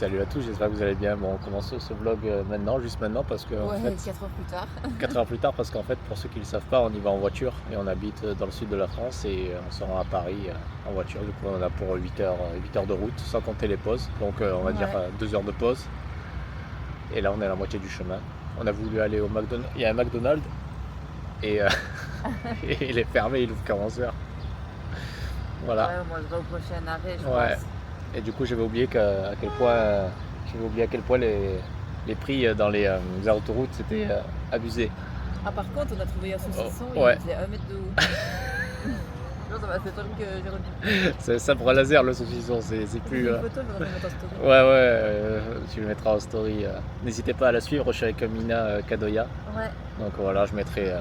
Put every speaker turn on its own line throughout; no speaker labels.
Salut à tous, j'espère que vous allez bien. Bon, on commence ce vlog juste maintenant parce que en fait,
4 heures plus tard.
4 heures plus tard parce qu'en fait, pour ceux qui ne le savent pas, on y va en voiture et on habite dans le sud de la France et on se rend à Paris en voiture. Du coup, on a pour 8 heures de route sans compter les pauses. Donc, on va dire 2 heures de pause. Et là, on est à la moitié du chemin. On a voulu aller au McDonald's. Il y a un McDonald's et, et il est fermé, il ouvre qu'à 11 heures. Voilà.
Ouais, moi je vais au prochain arrêt, je pense.
Et du coup, j'avais oublié à quel point les prix dans les autoroutes c'était abusé.
Ah, par contre, on a trouvé un saucisson,
ouais.
il faisait 1 mètre de haut. Non, ça va, c'est le truc que j'ai retenu.
C'est sabre laser le saucisson, c'est plus.
Une photo, je vais mettre en story.
Tu le mettras en story. N'hésitez pas à la suivre, je suis avec Mina Kadoya.
Ouais.
Donc voilà, je mettrai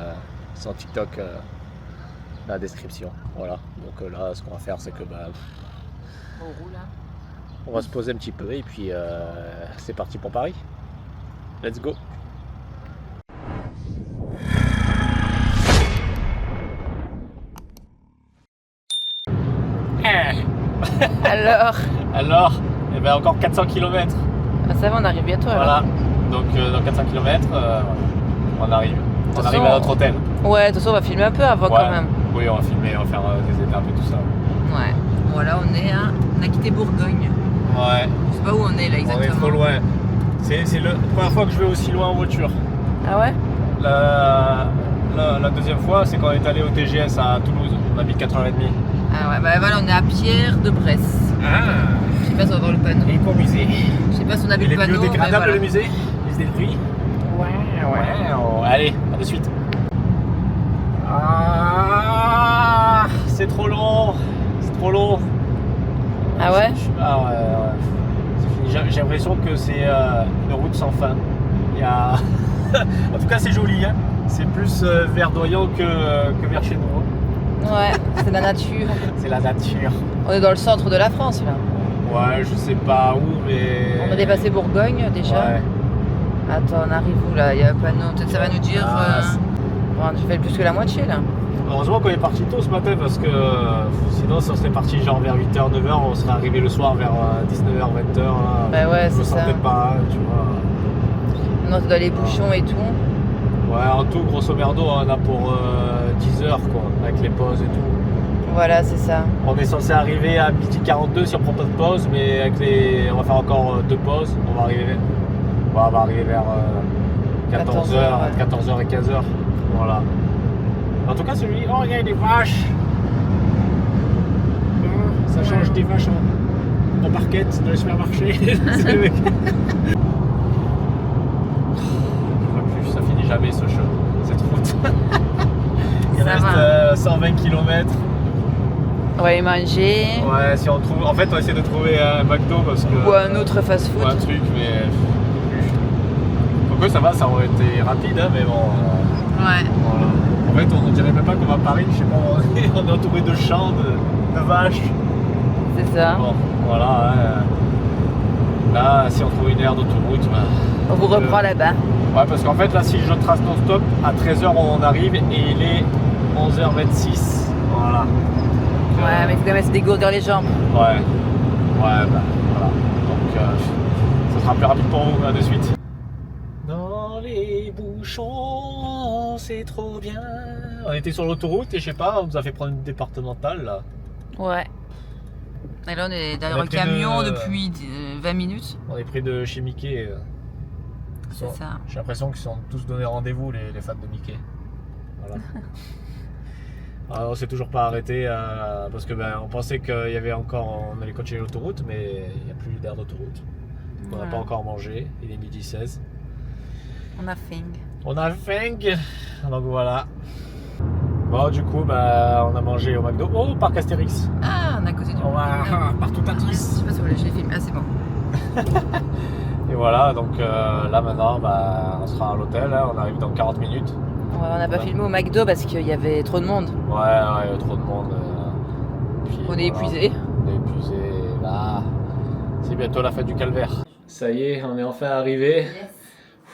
son TikTok dans la description. Voilà. Donc là, ce qu'on va faire, c'est que
On roule là.
on va se poser un petit peu et puis c'est parti pour Paris. Let's go. Alors, eh ben encore 400 km.
Ah, ça va, on arrive bientôt alors.
Voilà, donc dans 400 km, on arrive à notre hôtel.
Ouais, de toute façon, on va filmer un peu avant quand même.
Oui, on va filmer, on va faire des étapes et tout ça.
Ouais. Voilà, on a quitté Bourgogne.
Ouais.
Je sais pas où on est là exactement.
On est trop loin. C'est la première fois que je vais aussi loin en voiture.
Ah ouais?
La deuxième fois, c'est quand on est allé au TGS à Toulouse. On habite 4h30.
Ah ouais, bah voilà, on est à Pierre de Bresse.
Ah.
Je sais pas si on va voir le panneau.
Éco-musée.
Je sais pas si on a vu le panneau.
Il est biodégradable
voilà.
le musée. Il se détruit. Ouais. Allez, à de suite. Ah, c'est trop long.
Ah ouais?
Ah ouais. C'est fini. J'ai l'impression que c'est une route sans fin. Il y a... en tout cas, c'est joli. Hein. C'est plus verdoyant que vers chez nous.
Ouais, c'est la nature.
C'est la nature.
On est dans le centre de la France là.
Ouais, je sais pas où, mais...
On a dépassé Bourgogne déjà.
Ouais.
Attends, on arrive où là? Il y a un panneau, peut-être ça va nous dire... tu fais plus que la moitié là.
Heureusement qu'on est parti tôt ce matin parce que sinon si on serait parti genre vers 8h, 9h, on serait arrivé le soir vers 19h, 20h.
Bah ouais,
je me
c'est ça.
sentais pas, tu vois.
Non, c'est dans les bouchons et tout.
Ouais, en tout, grosso merdo, on a pour 10 heures quoi, avec les pauses et tout.
Voilà, c'est ça.
On est censé arriver à 12h42 si on prend pas de pause, mais avec on va faire encore 2 pauses. On va arriver vers 14h,
ouais.
14h et 15h. Voilà. En tout cas, celui, oh, il y a des vaches. Ça change des vaches en barquette dans les supermarchés. Ça finit jamais cette route. Il reste 120 km.
On va aller manger.
Ouais, si on trouve. En fait, on va essayer de trouver un McDo parce que.
Ou un autre fast-food.
Ou un truc, mais. Donc, ça va, ça aurait été rapide, hein, mais bon.
Ouais.
Voilà. En fait, on dirait même pas qu'on va à Paris, je sais pas, on est entouré de champs, de vaches.
C'est ça.
Bon, voilà. Là, si on trouve une aire d'autoroute,
on vous reprend là-bas.
Ouais, parce qu'en fait, là, si je trace non-stop, à 13h, on arrive et il est 11h26. Voilà. Donc,
ouais, mais il faut quand même se dégourdir les jambes.
Ouais, voilà. Donc, ça sera plus rapide pour vous, à de suite. Dans les bouchons, c'est trop bien. On était sur l'autoroute et je sais pas, on nous a fait prendre une départementale là.
Ouais. Et là, on est dans le camion depuis 20 minutes.
On est pris de chez Mickey.
C'est ça.
J'ai l'impression qu'ils sont tous donné rendez-vous, les fans de Mickey. Voilà. Alors, on s'est toujours pas arrêté parce que on pensait qu'il y avait encore, on allait continuer l'autoroute, mais il n'y a plus d'aire d'autoroute. On n'a pas encore mangé, il est 12h16.
On a faim. Donc
voilà. Bon, du coup, on a mangé au McDo. Oh, parc Astérix.
Ah, on a causé du
partout à 10.
Je sais pas si vous l'avez filmé. Ah, c'est bon.
Et voilà, donc là maintenant, on sera à l'hôtel. Hein, on arrive dans 40 minutes.
Ouais, on n'a pas filmé au McDo parce qu'il y avait trop de monde.
Ouais, il y a trop de monde. Puis,
on est épuisé.
On est épuisé. Là, c'est bientôt la fête du calvaire. Ça y est, on est enfin arrivé. Yes.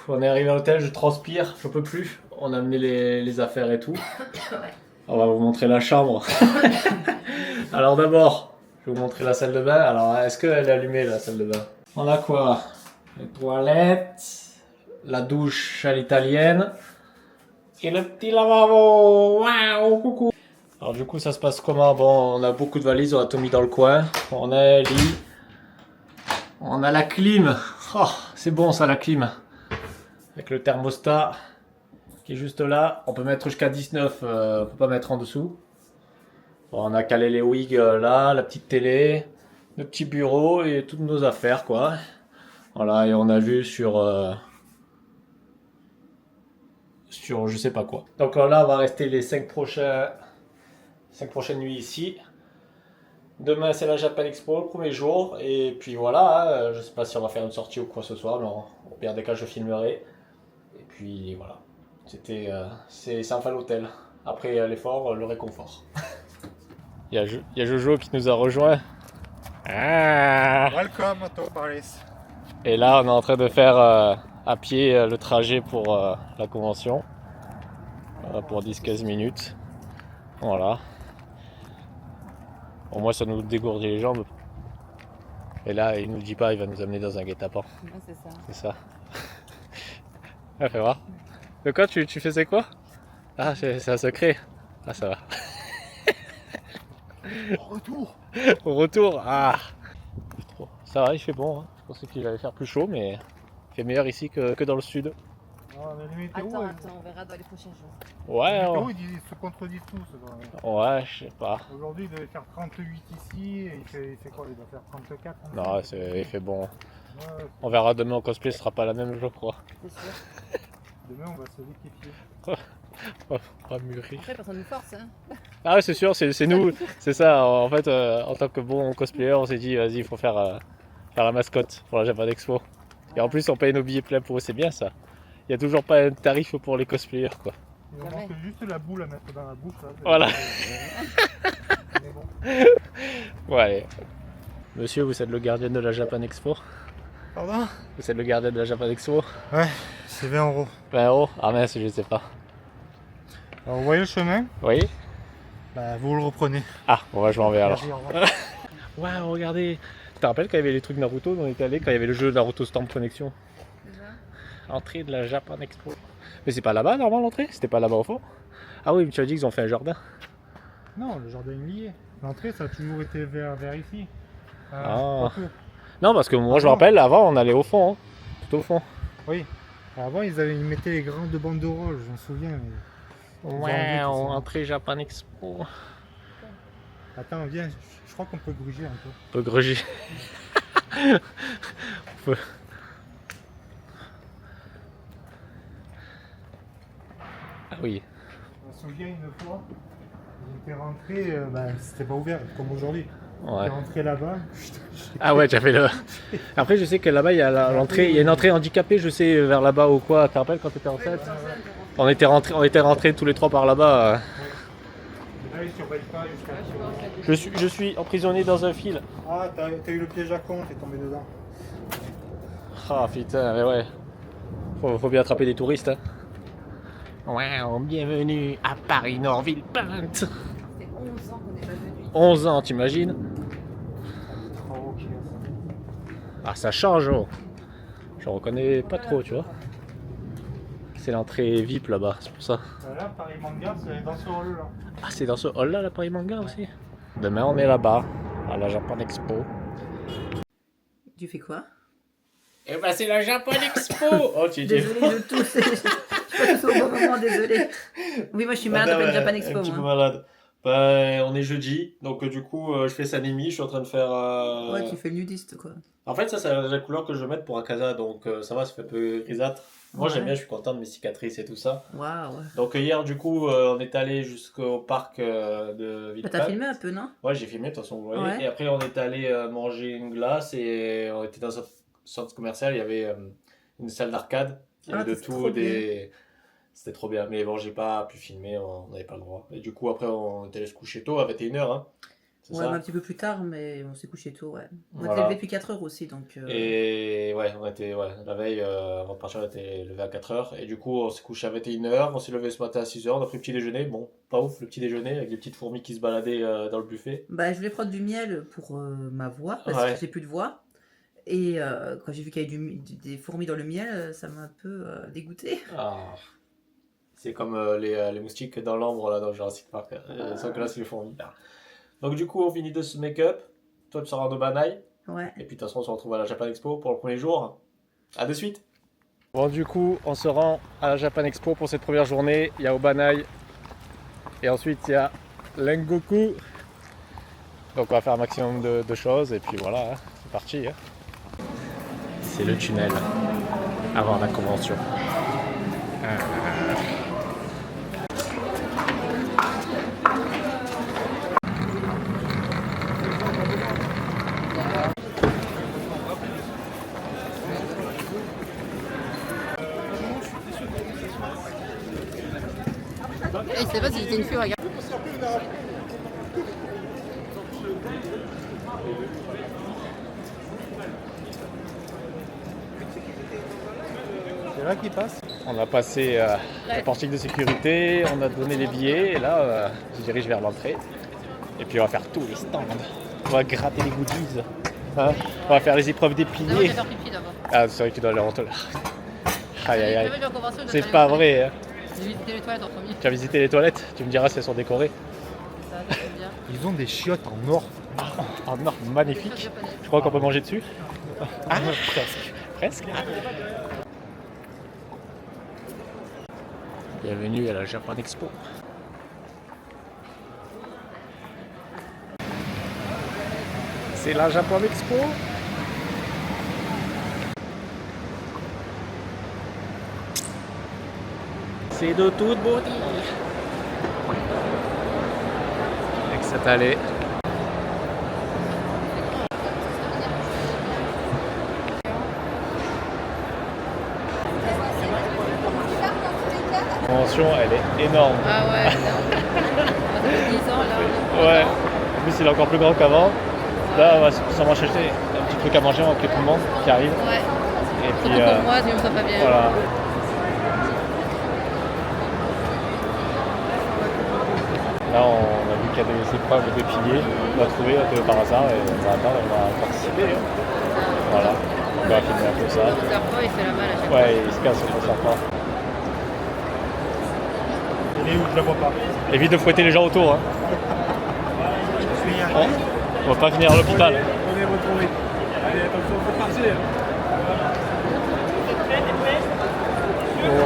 On est arrivé à l'hôtel, je transpire, je peux plus. On a amené les affaires et tout. Ouais. On va vous montrer la chambre. Alors d'abord, je vais vous montrer la salle de bain. Alors, est-ce qu'elle est allumée la salle de bain? On a quoi? Les toilettes, la douche à l'italienne et le petit lavabo. Waouh, coucou. Alors du coup, ça se passe comment? Bon, on a beaucoup de valises, on a tout mis dans le coin. On a un lit. On a la clim. Oh, c'est bon ça, la clim. Avec le thermostat qui est juste là. On peut mettre jusqu'à 19, on peut pas mettre en dessous. Bon, on a calé les wigs là, la petite télé, le petit bureau et toutes nos affaires quoi. Voilà, et on a vu sur je sais pas quoi. Donc là, on va rester les 5 prochaines nuits ici. Demain, c'est la Japan Expo, le premier jour. Et puis voilà, je sais pas si on va faire une sortie ou quoi ce soir, mais au pire des cas, je filmerai. Et puis voilà, c'est enfin l'hôtel. Après l'effort, le réconfort. Il y a Jojo qui nous a rejoint. Ah.
Welcome to Paris.
Et là, on est en train de faire à pied le trajet pour la convention. Pour 10-15 minutes. Voilà. Au moins, ça nous dégourdit les jambes. Et là, il nous dit pas, il va nous amener dans un guet-apens.
Ouais, c'est ça.
C'est ça. Ah, fais voir. De quoi tu faisais quoi? Ah, c'est un secret. Ah, ça va.
Retour.
Au retour, ah. Ça va, il fait bon. Hein. Je pensais qu'il allait faire plus chaud, mais il fait meilleur ici que dans le sud.
Attends, on verra dans les prochains jours.
Ouais,
Ils se contredisent tous.
ouais, je sais pas.
Aujourd'hui, il devait faire 38 ici, et il fait quoi? Il doit faire 34.
Non, il fait bon.
Ouais,
On verra demain au cosplay, ce sera pas la même, je crois.
C'est sûr.
demain, on va se liquéfier.
On va mûrir.
Après, personne nous force. Hein.
Ah ouais, c'est sûr, c'est nous. C'est ça, en fait, en tant que bon cosplayer, on s'est dit, vas-y, il faut faire la mascotte pour la Japan Expo. Et en plus, on paye nos billets pleins pour eux, c'est bien ça. Il n'y a toujours pas un tarif pour les cosplayers, quoi.
Il nous manque juste la boule à mettre dans la bouche. Là,
Voilà.
Mais bon.
Bon, allez. Monsieur, vous êtes le gardien de la Japan Expo?
Pardon?
Vous êtes le gardien de la Japan Expo?
Ouais, c'est 20 euros.
20 euros? Ah mince, je sais pas.
Alors, vous voyez le chemin?
Oui?
Bah, vous le reprenez.
Ah, bon, bah, je m'en vais alors.
Merci, au revoir.
Waouh, regardez! Tu te rappelles quand il y avait les trucs Naruto, on était allé quand il y avait le jeu Naruto Storm Connection? Entrée de la Japan Expo. Mais c'est pas là-bas normalement l'entrée? C'était pas là-bas au fond? Ah oui, mais tu as dit qu'ils ont fait un jardin.
Non, le jardin est lié. L'entrée, ça a toujours été vers ici.
Ah.
Pas que.
Non, parce que moi je me rappelle, avant on allait au fond, hein. Tout au fond.
Oui. Avant, ils mettaient les grandes banderoles, je me souviens. Mais...
Ouais, entrée Japan Expo.
Attends, viens, je crois qu'on peut gruger un peu.
On peut gruger. On peut... Ah oui.
Je me souviens une fois, j'étais rentré, c'était pas ouvert comme aujourd'hui.
Ouais.
J'étais rentré là-bas.
Ah ouais, tu as fait le. Après, je sais que là-bas, il y a l'entrée, il y a une entrée handicapée, je sais, vers là-bas ou quoi. Tu te rappelles quand tu étais enceinte? On était rentrés tous les trois par là-bas.
Là, ils surveillent pas jusqu'à.
Je suis emprisonné dans un fil.
Ah, t'as eu le piège à con, t'es tombé dedans.
Ah putain, mais ouais. Faut bien attraper des touristes. Hein. Wow, bienvenue à Paris Nord-Ville-Pinte.
C'est 11 ans qu'on n'est pas venu.
11 ans, t'imagines?
Oh, ok.
Ah, ça change, oh. Je reconnais pas trop, tu vois. C'est l'entrée VIP là-bas, c'est pour ça.
Là, Paris Manga, c'est dans ce hall là.
Ah, c'est dans ce hall-là, la Paris Manga aussi? Demain, on est là-bas, à la Japan Expo.
Tu fais quoi?
Eh ben, c'est la Japan Expo! Oh, tu dis.
Désolée, je tousse. Je suis pas tous au bon moment, désolée. Oui, moi je suis malade après le Japan Expo.
Un petit peu
Moi.
malade. Ben, on est jeudi, donc du coup, je fais Sanemi, je suis en train de faire...
Ouais, tu fais le nudiste quoi.
En fait, ça, c'est la couleur que je vais mettre pour Akaza, donc ça va, ça fait un peu grisâtre. Moi, j'aime
Ouais.
bien, je suis content de mes cicatrices et tout ça.
Waouh.
Donc hier, du coup, on est allé jusqu'au parc de
Bah,
Villepinte.
t'as filmé un peu, non?
Ouais, j'ai filmé, de toute façon, vous voyez.
Ouais.
Et après, on est allé manger une glace et on était dans un centre commercial, il y avait une salle d'arcade. Il y
Ah,
avait de
c'est
tout,
trop
C'était trop bien, mais bon, j'ai pas pu filmer, on n'avait pas le droit. Et du coup, après, on est allé se coucher tôt à 21h. Hein. C'est
Ouais,
ça
mais un petit peu plus tard, mais on s'est couché tôt, ouais. On
Voilà.
était levé depuis 4 heures aussi, donc...
Et ouais, la veille, avant de partir, on était levé à 4h. Et du coup, on s'est couché à 21h, on s'est levé ce matin à 6h, on a pris le petit déjeuner. Bon, pas ouf le petit déjeuner, avec des petites fourmis qui se baladaient dans le buffet.
Bah, je voulais prendre du miel pour ma voix, parce
Ouais.
que j'ai plus de voix. Et quand j'ai vu qu'il y avait des fourmis dans le miel, ça m'a un peu dégoûté.
Ah. C'est comme les moustiques dans l'ombre là dans Jurassic Park. Sauf que là c'est les fourmis. Là. Donc du coup on finit de se make-up. Toi tu seras en Obanaï.
Ouais.
Et puis de toute façon on se retrouve à la Japan Expo pour le premier jour. A de suite. Bon du coup on se rend à la Japan Expo pour cette première journée. Il y a Obanaï. Et ensuite il y a Rengoku. Donc on va faire un maximum de choses et puis voilà, hein, c'est parti. Hein. C'est le tunnel avant la convention.
Il savait pas si c'était une fille, regarde.
C'est là qui passe.
On a passé le portique de sécurité, on a donné les billets et là je dirige vers l'entrée. Et puis on va faire tous les stands. On va gratter les goodies. Hein, on va faire les épreuves des piliers. Ah c'est vrai que tu dois aller en toilette. Aïe aïe aïe. C'est pas vrai. Hein.
J'ai visité les toilettes en premier.
Tu as visité les toilettes? Tu me diras si elles sont décorées.
Ça, c'est bien.
Ils ont des chiottes en or.
En or magnifique. Je crois qu'on peut manger dessus. Ah,
Presque.
presque. Bienvenue à la Japan Expo. C'est la Japan Expo. C'est de toute beauté. Avec cette allée. La convention, elle est énorme.
Ah ouais, ça fait 10 ans là.
Ouais. En plus, il est encore plus grand qu'avant. Là, on va sûrement acheter un petit truc à manger avec tout le monde qui arrive.
Ouais.
Et puis,
Surtout pour moi, je me sens pas bien.
voilà. Là, on a vu qu'il y a des épreuves de piliers. On va trouver un peu par hasard et on va attendre, on va participer. Hein. Voilà. On va filmer un peu ça.
Le serpent, il fait la malle à chaque fois.
Ouais, il se casse son serpent.
Elle est où? Je la vois pas.
Évite de fouetter les gens autour. Hein.
Je vais y
On,
arriver.
on va pas finir à l'hôpital.
On est retrouvés. Allez, attention, faut partir.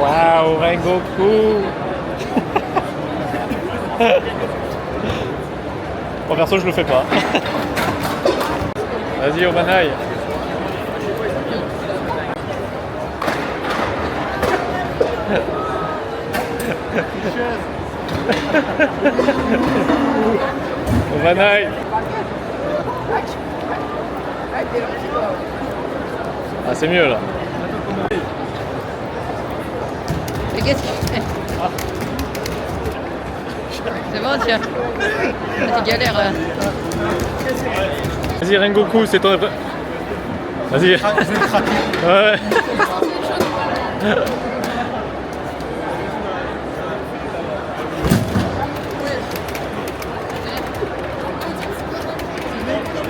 Waouh, Rengoku. Bon, perso, je le fais pas. Vas-y, Obanaï. Obanaï. Ah, c'est mieux là.
Mais qu'est-ce qu'il fait? C'est bon, tiens. Ah, tu galères là.
Vas-y, Rengoku, c'est ton. Vas-y.
Je vais le craquer.
Ouais.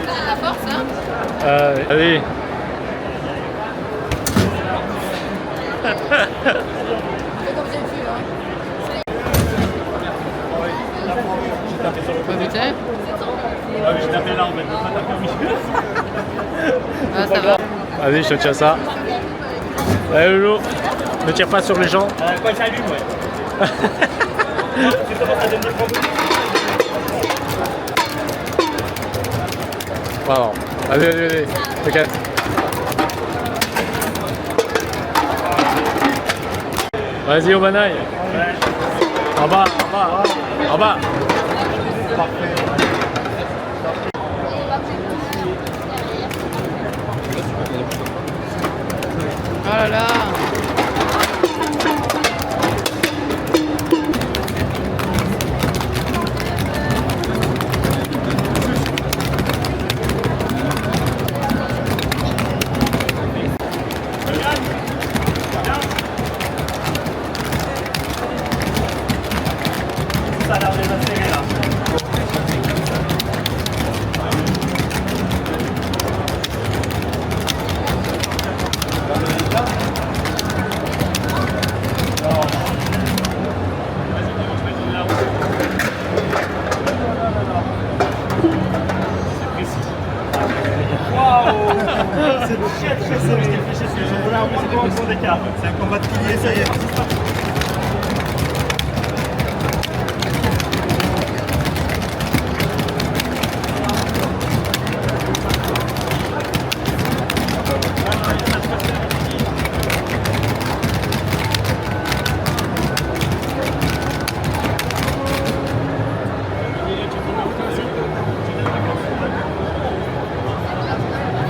C'est la force, hein?
Allez.
Fais comme j'ai vu, hein. Oh putain.
Ah oui, je tapais là en fait, pas taper au milieu.
Ah, ça va.
Vas-y, je te tiens ça. Allez, Lolo. Ne tire pas sur les gens.
Quand j'allume, ouais. Tu commences à devenir problème.
Pardon. Allez, allez, allez. T'inquiète. Vas-y, Obanaï. En bas, en bas, en bas.
Oh là là.
Ça a l'air bien serré là. C'est un combat de piliers, ça y est.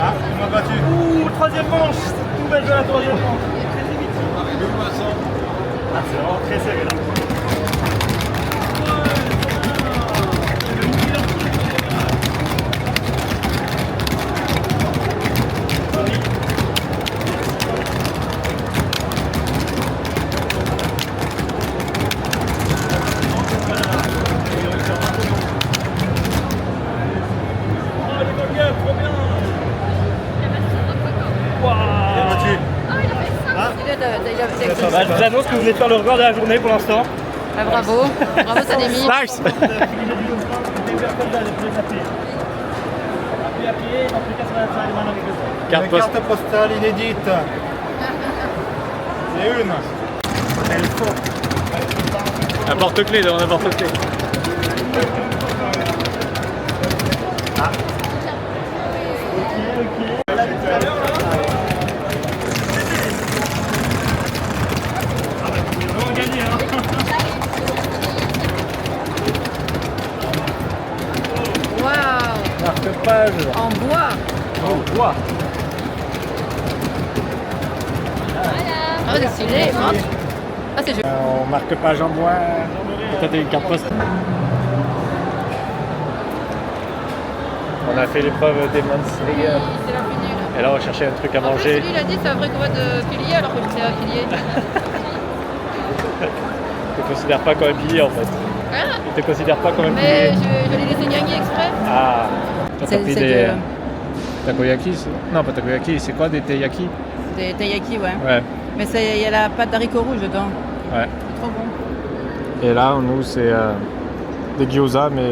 Ah, tu m'as battu.
Ouh, troisième manche, tout belle de la troisième manche. Très vite. Ah, c'est vraiment très serré là. Bah, je vous annonce que vous venez de faire le record de la journée pour l'instant.
Ah, bravo, bravo Sanemi.
Nice. Carte
Une
poste.
carte postale inédite. C'est une. Elle est forte.
Un porte-clés, demande un porte-clés.
Waouh,
Marque-page.
en bois.
En bois.
Ah, c'est stylé. Ah, c'est joli.
En marque-page en bois. T'as une carte poste. On a fait l'épreuve des Slayer.
C'est la plus nulle.
Et là, on va chercher un truc à
En plus,
manger.
lui, il a dit c'est un vrai combat de pilier alors que c'est un pilier.
Il te considère pas comme un pilier en fait.
Hein?
Il te considère pas comme un
Mais
pilier.
je l'ai laissé gagner exprès.
Ah. T'as
C'est-
pris
c'est
des
de-
takoyaki non, pas takoyaki, c'est quoi des teiyaki?
Des taiyaki, ouais.
Ouais,
Mais il y a la pâte d'haricots rouges dedans.
ouais.
C'est trop bon.
Et là, nous, c'est des gyoza, mais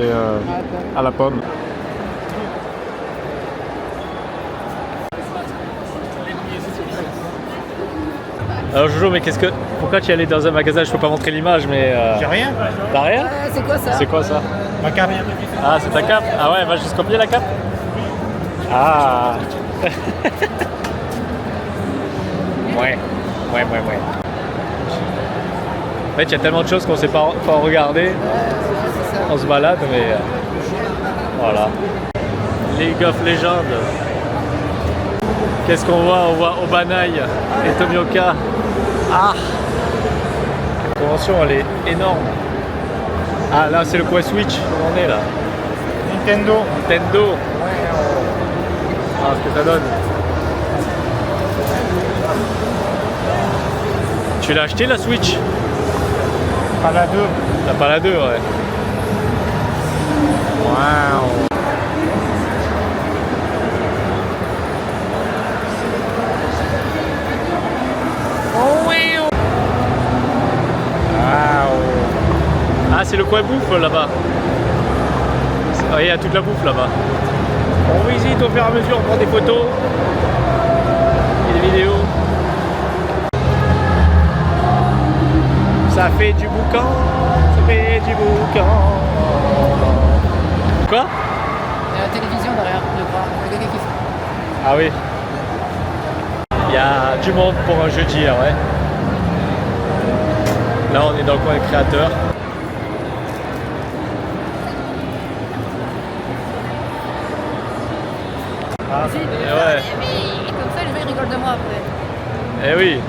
à la pomme. Alors Jojo, mais pourquoi tu es allé dans un magasin? Je peux pas montrer l'image, mais
J'ai rien.
t'as rien?
C'est quoi ça?
C'est quoi ça?
Ma cape.
Ah, c'est ta cape? Ah ouais, elle va jusqu'au pied la cape? Ah. Ouais. En fait, il y a tellement de choses qu'on sait pas en regarder.
C'est ça.
On se balade, mais voilà. League of Legends. Qu'est-ce qu'on voit? On voit Obanai et Tomioka. Ah! La convention, elle est énorme. Ah, là, c'est le coin Switch. Où on est là?
Nintendo.
Nintendo. Ah, ce que ça donne. Tu l'as acheté la Switch?
Pas la 2.
T'as pas la 2, ouais. Waouh. Ah, c'est le coin bouffe là-bas. Il y a toute la bouffe là-bas. On visite au fur et à mesure, on prend des photos et des vidéos. Ça fait du boucan, ça fait du boucan. Quoi?
Il y a la télévision derrière, je crois. Il y a quelqu'un qui fait.
Ah oui. Il y a du monde pour un jeudi, ah ouais. Là, on est dans le coin des créateurs. Ouais.
Et comme ça, les gens ils rigolent de moi après.
Eh oui.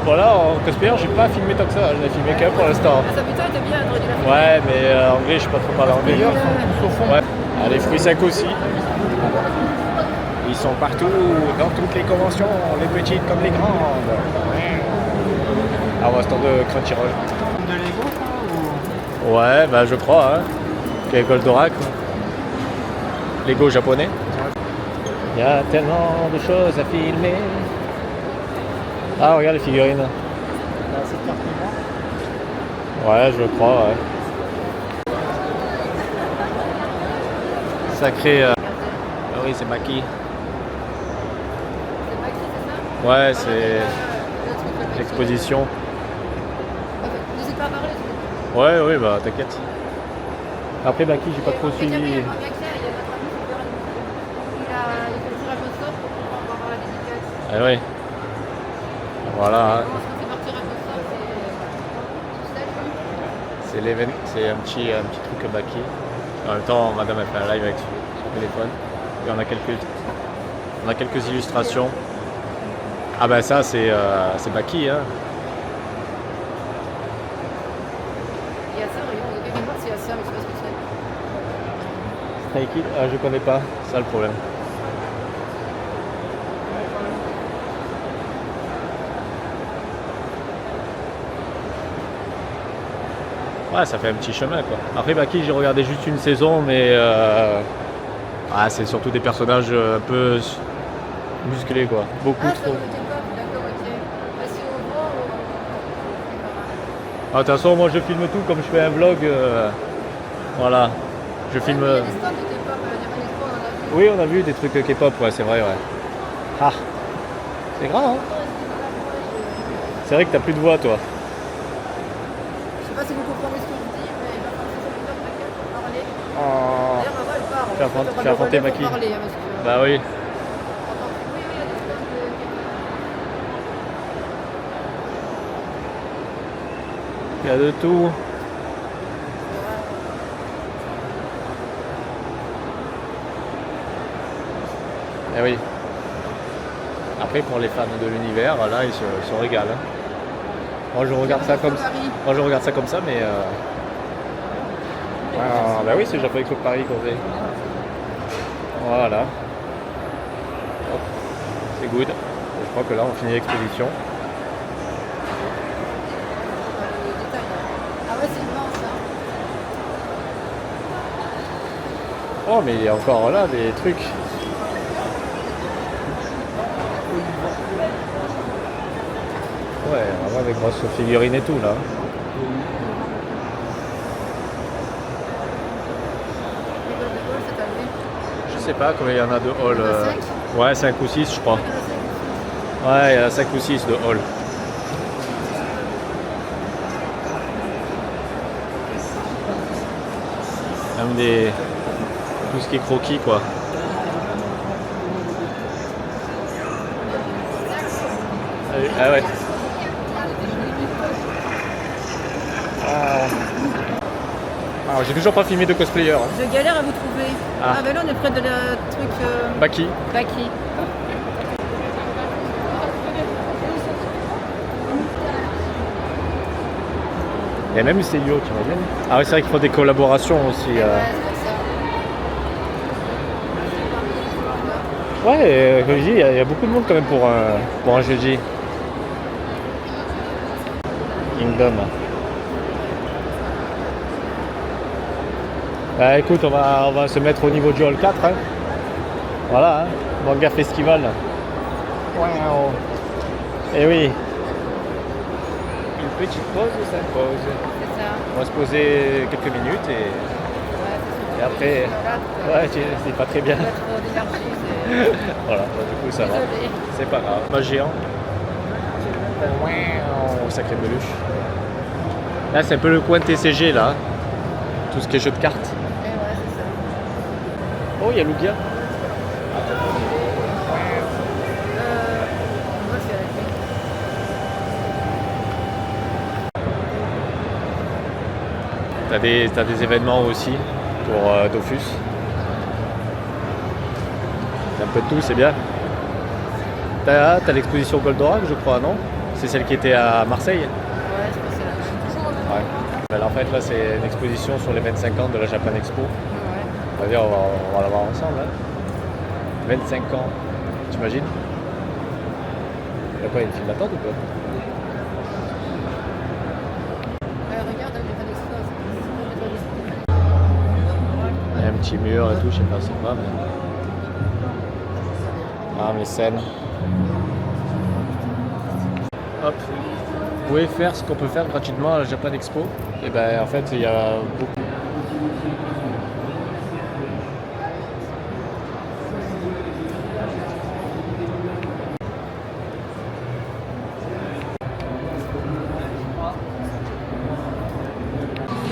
Voilà, en cosplayer, j'ai pas filmé tant que ça. Je l'ai filmé qu'un pour l'instant.
Ah, ça putain était bien, j'aurais dû la faire.
Ouais, mais en vrai, je sais pas trop parler anglais.
D'ailleurs, ils sont tous au fond.
Ouais. Ah, les fruits secs aussi. Ils sont partout, dans toutes les conventions, les petites comme les grandes. Ah, on va se tendre de Crunchyroll.
De Lego, ça, ou...
Ouais, bah je crois, hein. Quel Goldorak. Lego japonais. Il y a tellement de choses à filmer. Ah, regarde les figurines.
cette carte-là.
Ouais, je crois, ouais. Sacré après c'est Maki.
C'est Maki, c'est ça?
Ouais, c'est
Le truc, le Maki.
l'exposition.
N'hésite pas à parler.
Ouais, oui, bah t'inquiète. Après Maki, j'ai pas trop suivi.
Il y a notre ami qui fait le tirage au sort pour pouvoir avoir la dédicace.
Ah ouais. Voilà, hein.
Comment est-ce qu'on fait par tirage au sort?
C'est un petit truc Maki. En même temps, madame a fait un live avec son téléphone. Et on a quelques illustrations. Ah bah ça c'est Maki, hein.
Il y a ça, regarde, on devait voir s'il y a ça, mais je sais pas ce que c'est.
Stray Kid, ah, je connais pas, c'est ça le problème. Ouais, ça fait un petit chemin quoi. Après Baki, j'ai regardé juste une saison, mais c'est surtout des personnages un peu musclés quoi. Beaucoup
Ah, ça
trop.
vous était pas, d'accord, ok. Bah, si on voit,
Ah, de toute façon, moi je filme tout comme je fais un vlog. Voilà. Je filme.
Il y a des stands de K-pop, Japan Expo, on en a vu.
Oui, on a vu des trucs K-pop, ouais, c'est vrai, ouais. Ah, c'est grave, hein. C'est vrai que t'as plus de voix, toi.
Je sais pas si vous comprenez ce que je dis, mais il va falloir que je m'inquiète pour parler.
Oh.
D'ailleurs, ma voix, elle part.
Fais affronter Maki.
Parler, hein, parce que...
Bah oui.
Oui, il y a des stands de K-pop.
Il y a de tout. Eh oui. Après, pour les fans de l'univers, là, ils se régalent, hein. Moi, je regarde ça comme ça. Moi, je regarde ça comme ça, mais. Ah, bah oui, c'est Japon Expo de Paris qu'on fait. Voilà. Hop. C'est good. Je crois que là, on finit l'exposition.
Ah ouais, c'est immense, hein.
Oh, mais il y a encore là des trucs. Ouais, vraiment des grosses figurines et tout là.
Cette année.
Je sais pas combien il y en a de hall.
Il y en a
Ouais, 5 ou 6 je crois. Ouais, il y en a 5 ou 6 de hall. Même des. Tout ce qui est croquis quoi. Ah ouais. Alors, j'ai toujours pas filmé de cosplayer. Hein.
Je galère à vous trouver.
Ah.
Ah, ben là, on est près de la truc
Baki.
Baki.
Il y a même Seiyo qui reviennent. Ah ouais, c'est vrai qu'il faut des collaborations aussi.
Ouais, c'est ça.
Ouais, comme je dis, il y a beaucoup de monde quand même pour un jeudi. Kingdom. Bah écoute, on va se mettre au niveau du hall 4. Hein. Voilà, hein. Manga Festival. Wow. Et oui. Une petite pause ou ça pause?
C'est ça.
On va se poser quelques minutes et
Ouais, c'est
après. Ouais, c'est pas très bien.
trop d'énergie, c'est...
Voilà, du coup ça va.
Désolé.
C'est pas grave. Pas géant. Oh, sacré beluche. Là, c'est un peu le coin TCG là. Tout ce qui est jeu de cartes.
Et ouais, c'est ça.
Oh, il y a Lugia.
On va se faire avec.
T'as des événements aussi pour Dofus. T'as un peu de tout, c'est bien. T'as l'exposition Goldorak, je crois, non? C'est celle qui était à Marseille?
Ouais, je pense que c'est là.
Ouais. Ben, en fait, là, c'est une exposition sur les 25 ans de la Japan Expo.
Ouais.
On va dire, on va la voir ensemble. Hein. 25 ans, t'imagines? Il y a quoi, une file d'attente ou quoi?
Regarde, j'ai pas d'explosion.
Il y a un petit mur et tout, je sais pas c'est quoi, mais. Ah, mes scènes. Hop. Vous pouvez faire ce qu'on peut faire gratuitement à la Japan Expo. Et ben en fait, il y a beaucoup.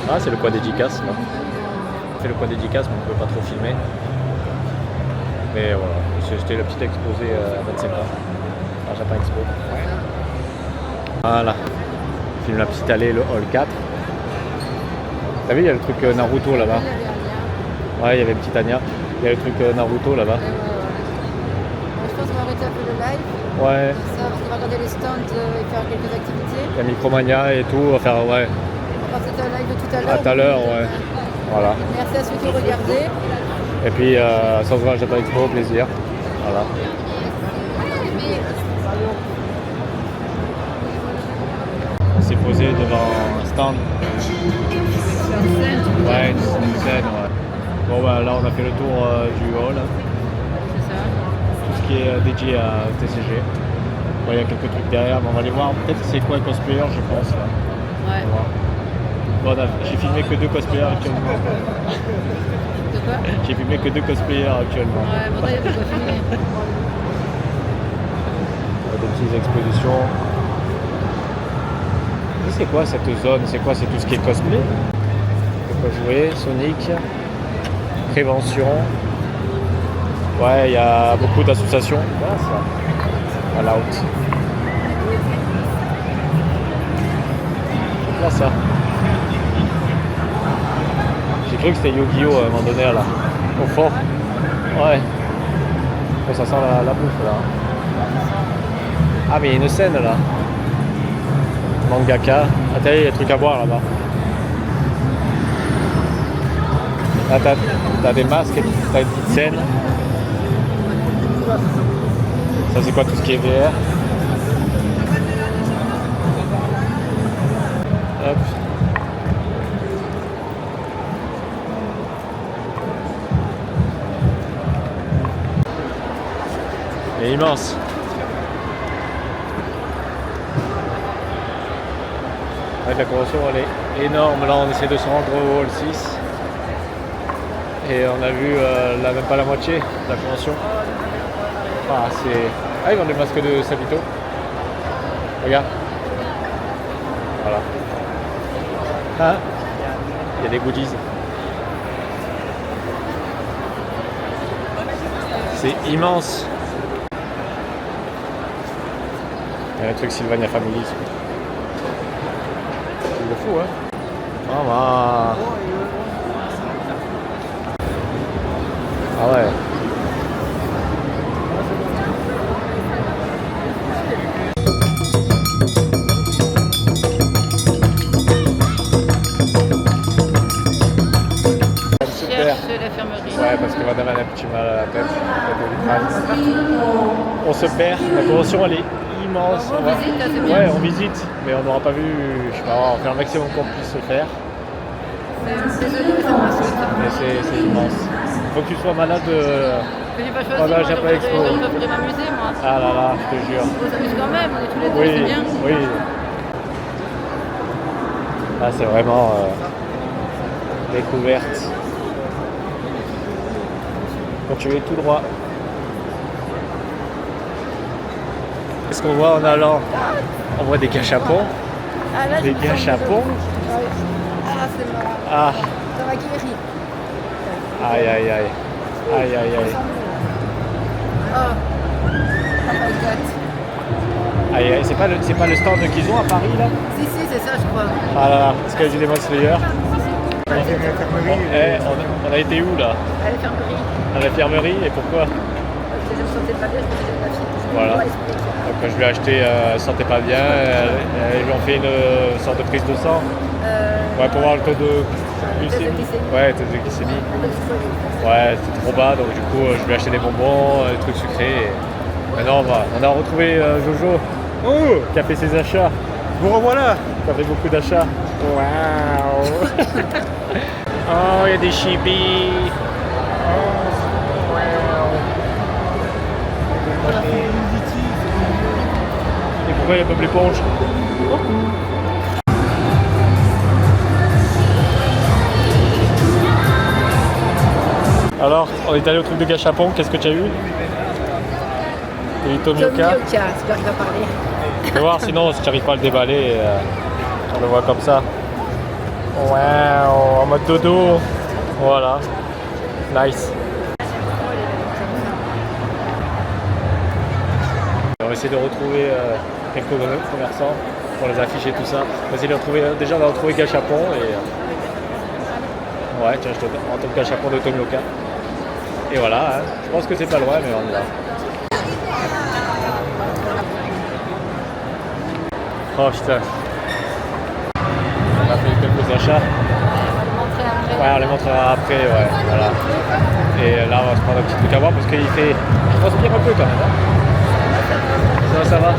Ah, c'est le coin dédicace. Là. On fait le coin dédicace, mais on ne peut pas trop filmer. Mais voilà, c'était le petit exposé à 25 ans. À Japan Expo. Voilà. On filme la petite allée, le hall 4. T'as vu, il y a le truc Naruto là-bas. Ouais, il y avait une petite Anya. Il y a le truc Naruto là-bas.
Je pense qu'on va arrêter un peu le live.
Ouais.
Ça, on va regarder les stands et faire quelques activités.
Il y a Micromania et tout. On va faire, ouais.
On va faire un live de tout à l'heure.
À tout à l'heure, ouais. Voilà.
Merci à ceux qui ont regardé.
Et puis, ça se voit à Japan Expo, au plaisir. Voilà. On s'est posé devant un stand. Ouais, une scène, ouais. Bon, bah là, on a fait le tour du hall.
C'est ça.
Tout ce qui est dédié à TCG. Bon, il y a quelques trucs derrière, mais on va aller voir. Peut-être que c'est quoi cosplayer, je pense. Là.
Ouais.
Bon, j'ai filmé que 2 cosplayers actuellement.
De quoi?
J'ai filmé que 2 cosplayers actuellement.
Ouais, bon, il y a de quoi filmer.
Des petites expositions. C'est quoi cette zone? C'est quoi? C'est tout ce qui est cosplay? De quoi jouer? Sonic. Prévention. Ouais, il y a beaucoup d'associations. Voilà ça. Fallout. Là ça. J'ai cru que c'était Yu-Gi-Oh à un moment donné là. Au fond. Ouais. Oh, ça sent la bouffe là. Ah mais il y a une scène là. Mangaka. Attends, il y a des trucs à voir là-bas. Là t'as des masques et t'as une petite scène. Ça c'est quoi tout ce qui est VR? Hop. Elle est immense. Ouais, la convention elle est énorme. Là on essaie de se rendre au hall 6. Et on a vu là, même pas la moitié de la convention. Ah, ils vendent des masques de Sabito. Regarde. Voilà. Ah, il y a des goodies. C'est immense. Il y a le truc Sylvania Family. C'est le fou, hein. Ah, bah. Ah ouais.
Cherche la fermerie.
Ouais, parce que madame a un petit mal à la tête. On se perd. La convention elle est immense.
On visite, là, c'est bien.
Ouais, on visite, mais on n'aura pas vu. Je sais pas, on va faire le maximum qu'on puisse se faire.
Désolé, ça m'a sauté.
Mais c'est immense. Faut que tu sois malade
Mais j'ai pas choisi,
pendant
moi,
la Japan Expo.
je devrais m'amuser, moi.
Ah là là, je te jure.
On s'amuse quand même, on est tous les deux,
Oui,
c'est bien.
oui. Là, c'est vraiment découverte. Continuez tout droit. Qu'est-ce qu'on voit en allant? On voit des gâchapons.
Ah, là,
Des
je me sens
gâchapons.
désolée. Ah, c'est marrant.
Ah,
Ça m'a guéri.
aïe aïe aïe. Aïe aïe aïe.
Oh. Oh my god.
Aïe aïe. C'est pas le stand qu'ils ont à Paris là?
Si, c'est ça, je crois.
Ah là là, parce qu'il y a du Demon Slayer.
On a fait une infirmerie.
On a été où là?
À l'infirmerie.
À l'infirmerie, et pourquoi?
Je me sentais pas bien, je me faisais de la fille.
Voilà. Donc je lui ai acheté, elle ne sentait pas bien, ils lui ont fait une sorte de prise de sang. Ouais, pour voir le taux de glycémie. Ouais, taux de glycémie. Ouais, c'était trop bas, donc du coup je lui ai acheté des bonbons, des trucs sucrés. Et maintenant on a retrouvé Jojo qui a fait ses achats.
Vous revoilà.
Qui a fait beaucoup d'achats. Waouh. Oh, il y a des chibis. Et pourquoi il y a Bob l'éponge? Alors, on est allé au truc de gâchapon, qu'est-ce que tu as eu? Et Tomioka.
Tomioka, j'espère qu'il va parler.
Tu vas voir, sinon si tu n'arrives pas à le déballer, on le voit comme ça. Wow, en mode dodo. Voilà. Nice. On va essayer de retrouver quelques commerçants pour les afficher tout ça. On va essayer de retrouver, déjà on a retrouvé Gachapon et ouais tiens je te retrouve Gachapon de Tomioka. Et voilà, hein. Je pense que c'est pas loin mais on y va. Oh putain. On a fait quelques achats. Ouais, on les montrera après, ouais, voilà. Et là, on va se prendre un petit truc à voir parce qu'il fait... Je transpire un peu quand même, hein. Ça va.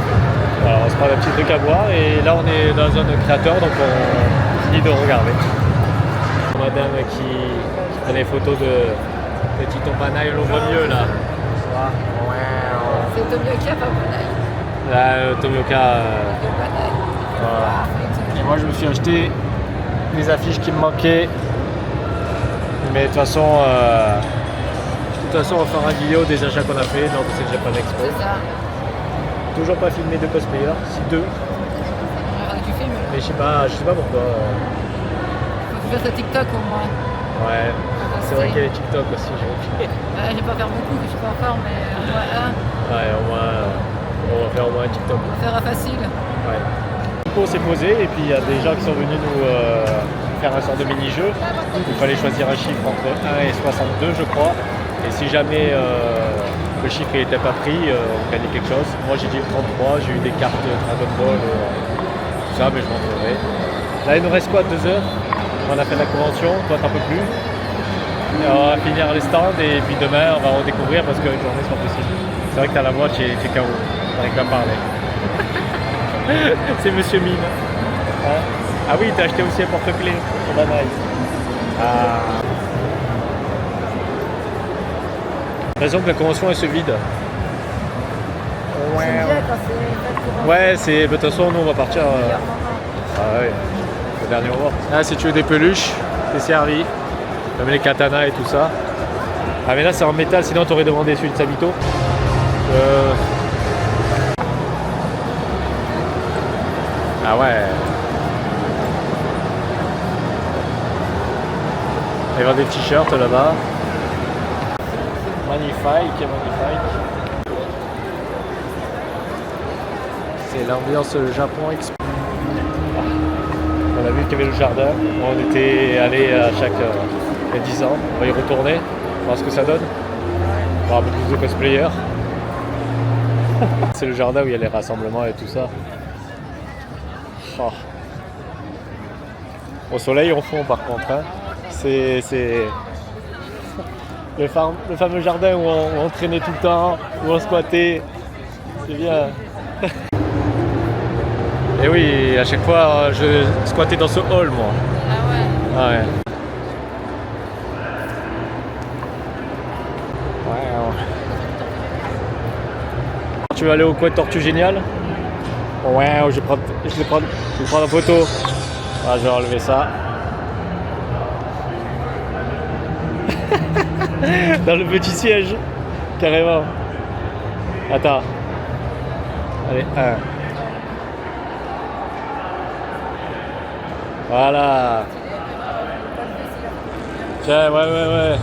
Voilà, on va se prendre un petit truc à boire et là, on est dans la zone créateur, donc on finit de regarder. Madame qui prend des photos de Titon Panaï, on le voit mieux, là.
C'est Tomioka, pas Panaï.
Là, Tomioka... voilà. Et moi, je me suis acheté les affiches qui me manquaient. Mais de toute façon, on va faire une vidéo des achats qu'on a fait, donc c'est déjà pas d'expo.
C'est ça.
Toujours pas filmé de cosplayers, si deux.
Tu filmes.
Mais je sais pas pourquoi.
Faut que tu fasses TikTok au moins.
Ouais, c'est vrai qu'il y a les TikTok aussi, j'ai oublié.
Ouais, je vais pas faire beaucoup, je suis pas encore, mais au moins un.
Ouais, au moins, on va faire au moins un TikTok.
On va faire un facile.
Ouais. On s'est posé et puis il y a des gens qui sont venus nous faire un sort de mini-jeu. Il fallait choisir un chiffre entre 1 et 62 je crois. Et si jamais le chiffre n'était pas pris, on gagnait quelque chose. Moi j'ai dit le 33, j'ai eu des cartes Dragon Ball, tout ça, mais je m'en trouverai. Là il nous reste quoi, 2 heures? On a fait la convention, toi t'en peux plus. Et on va finir les stands et puis demain on va redécouvrir parce qu'une journée c'est pas possible. C'est vrai que t'as la voix, tu es KO, t'arrives pas à parler. C'est Monsieur Mime. Hein? Ah oui, t'as acheté aussi un porte-clés sur Banaï. Ah. Raison que la convention elle se vide.
Ouais,
Ouais, c'est. De toute façon, nous on va partir. Ah ouais, le dernier moment. Là, si tu veux des peluches, t'es servi. Même les katanas et tout ça. Ah, mais là, c'est en métal, sinon t'aurais demandé celui de Sabito. Ah ouais. Il y a des t-shirts là-bas. Magnifique. C'est l'ambiance Japon Expo. On a vu qu'il y avait le jardin. On était allé à chaque il y a 10 ans. On va y retourner, voir ce que ça donne. Voir un peu plus de cosplayers. C'est le jardin où il y a les rassemblements et tout ça. Oh. Au soleil on fond par contre, hein. C'est le fameux jardin où on traînait tout le temps, où on squattait. C'est bien. Et oui, à chaque fois je squattais dans ce hall moi.
Ah ouais.
Ouais. Tu veux aller au coin de Tortue Géniale? Ouais, je vais prendre en photo. Ah, je vais enlever ça. Dans le petit siège, carrément. Attends. Allez, 1. Voilà. Tiens, ouais.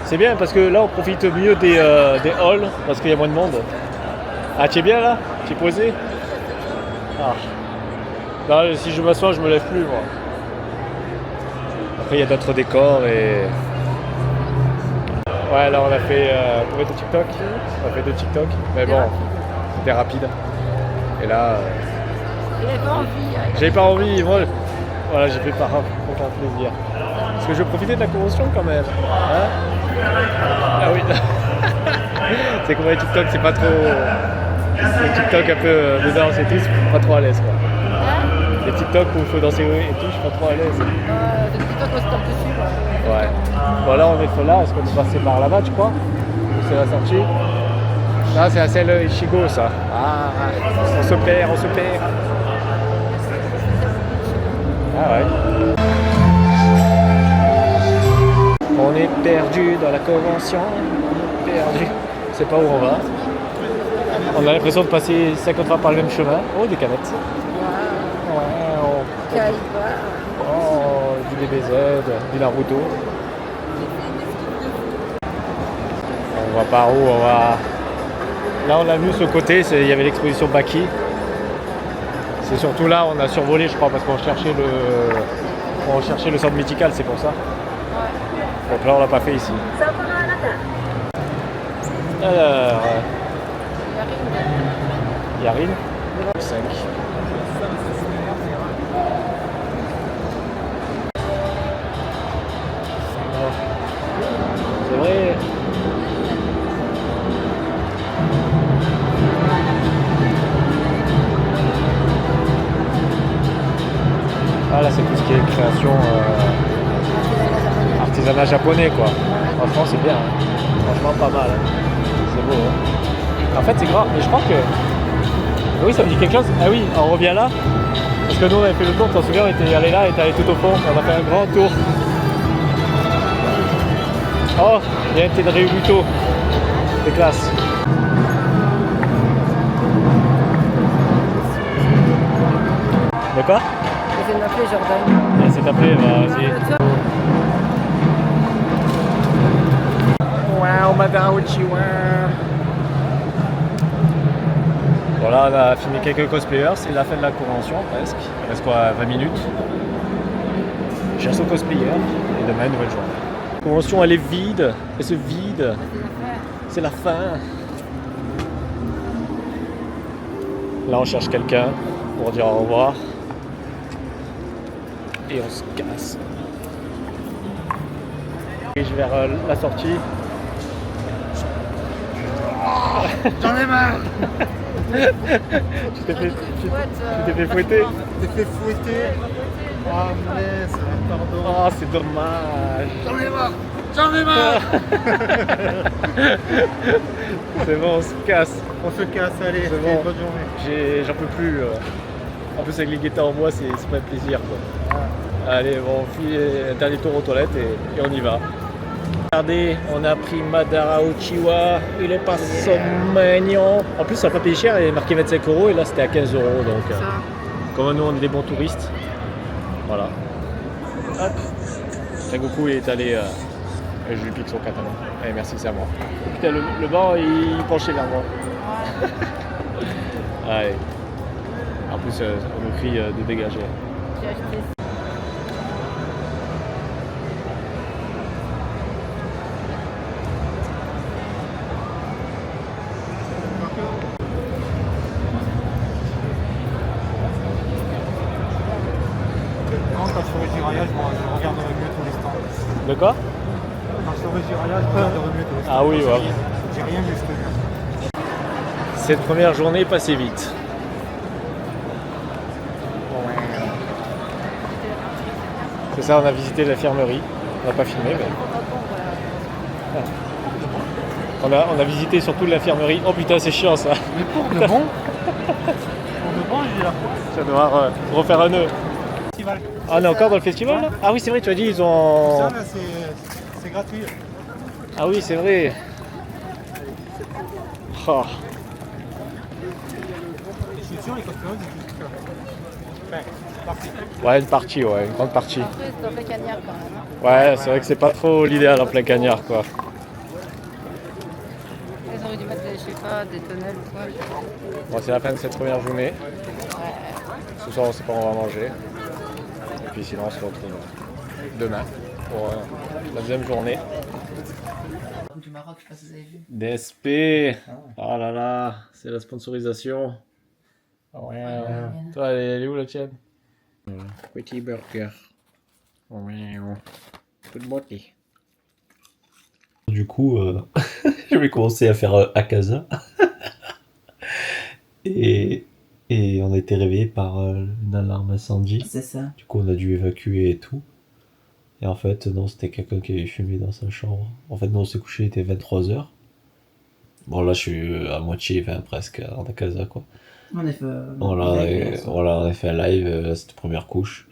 C'est bien parce que là on profite mieux des halls parce qu'il y a moins de monde. Ah, tu es bien là? Tu es posé? Ah. Là, si je m'assois, je me lève plus moi. Après il y a d'autres décors et... Ouais, là on a fait de TikTok. On a fait 2 TikTok. Mais bon, c'était rapide. Et là... J'avais pas envie, moi... Voilà, j'ai fait par aucun plaisir. Parce que je profitais de la convention quand même. Hein? Ah oui. C'est comme les TikTok, c'est pas trop... Les TikTok un peu de danse et tout, c'est pas trop à l'aise quoi. Les TikTok où il faut danser et tout, je suis pas trop à l'aise.
Les TikTok au stop dessus quoi.
Ouais. Bon là on est là, est-ce qu'on est passé par là-bas tu crois? Ou c'est la sortie? Là c'est à celle Ichigo ça. Ah, on se perd. Ah ouais. On est perdu dans la convention, on est perdu. Je sais pas où on va. On a l'impression de passer 50 fois par le même chemin. Oh, des canettes. Ouais. DBZ, du Naruto. On va par où? On va... Là on a vu ce côté, il y avait l'exposition Baki. C'est surtout là on a survolé je crois parce qu'on cherchait le centre mythical, c'est pour ça. Donc là on l'a pas fait ici. Alors... Yarine 5. C'est vrai. Ah là c'est tout ce qui est création artisanat japonais quoi. Franchement c'est bien, hein. Franchement pas mal, hein. C'est beau, hein. En fait c'est grand, mais je crois que... Oui ça me dit quelque chose. Ah oui, on revient là. Parce que nous on avait fait le tour, tu t'en souviens, on était allé là et t'es allé tout au fond. On a fait un grand tour. Oh, il y a un thé de Ryubuto. C'est classe. De quoi?
Essaye de m'appeler Jordan.
C'est appelé, bah vas-y. Wow, Madara Uchiwa. Voilà, on a filmé quelques cosplayers, c'est la fin de la convention presque. Il reste quoi, 20 minutes. Chasse aux cosplayers et demain, nouvelle journée. La convention elle est vide, elle se vide. C'est la fin. Là on cherche quelqu'un pour dire au revoir. Et on se casse. Et je vais vers la sortie.
J'en ai marre.
Tu t'es fait fouetter.
T'es fait fouetter. Ah mince, pardon.
Oh c'est dommage.
J'en ai marre. J'en ai marre.
C'est bon, on se casse.
On se casse, allez,
C'est bon.
bonne journée.
J'en peux plus. En plus avec les guettars en bois c'est pas un plaisir quoi. Allez bon on fait un dernier tour aux toilettes et on y va. Regardez, on a pris Madara Uchiwa, il est pas mignon. En plus ça n'a pas payé cher, il est marqué 25 € et là c'était à 15 € donc comme nous on est des bons touristes. Voilà. Hop. Sengoku il est allé et je lui pique son katana. Allez merci c'est à moi. Putain le banc il penchait vers moi. Allez. En plus on nous crie de dégager.
J'ai acheté
Quand je serai Jiraya, je regarderai mieux tous les stands.
De quoi?
Quand je serai Jiraya, je regarderai mieux tous les stands.
Ah oui, ouais.
J'ai rien vu ce que
Cette première journée passait vite. C'est ça, on a visité l'infirmerie. On n'a pas filmé, mais... On a visité surtout l'infirmerie. Oh putain, c'est chiant ça.
Mais pour de bon. Pour de bon, j'ai la
Tu vas devoir refaire un nœud.
festival.
Ah, on est encore dans le festival là? Ah oui, c'est vrai, tu as dit, ils ont...
Ça, là, c'est gratuit.
Ah oui, c'est vrai. Oh.
Je suis sûr, les cosplays, c'est tout. Enfin, parti.
Ouais, une grande partie.
Après, c'est un peu cagnard quand même. Hein.
Ouais, c'est vrai que c'est pas trop l'idéal en plein cagnard quoi.
Ils auraient dû mettre, je sais pas, des tonnelles ou quoi.
Bon, c'est la fin de cette première journée.
Ouais.
Ce soir, on sait pas où on va manger. Et puis sinon, on se retrouve demain pour la deuxième journée.
Du Maroc, je sais pas si vous avez vu.
DSP. Oh là là, c'est la sponsorisation. Ouais. Toi, elle est où la tienne? Petit burger. Good body.
Du coup, je vais commencer à faire Akaza. et on a été réveillé par une alarme incendie.
C'est ça.
Du coup, on a dû évacuer et tout. Et en fait, non, c'était quelqu'un qui avait fumé dans sa chambre. En fait, nous, on s'est couché, il était 23h. Bon, là, je suis à moitié, enfin, presque en Akaza, quoi.
On a fait.
Voilà, on a fait un live, cette première couche.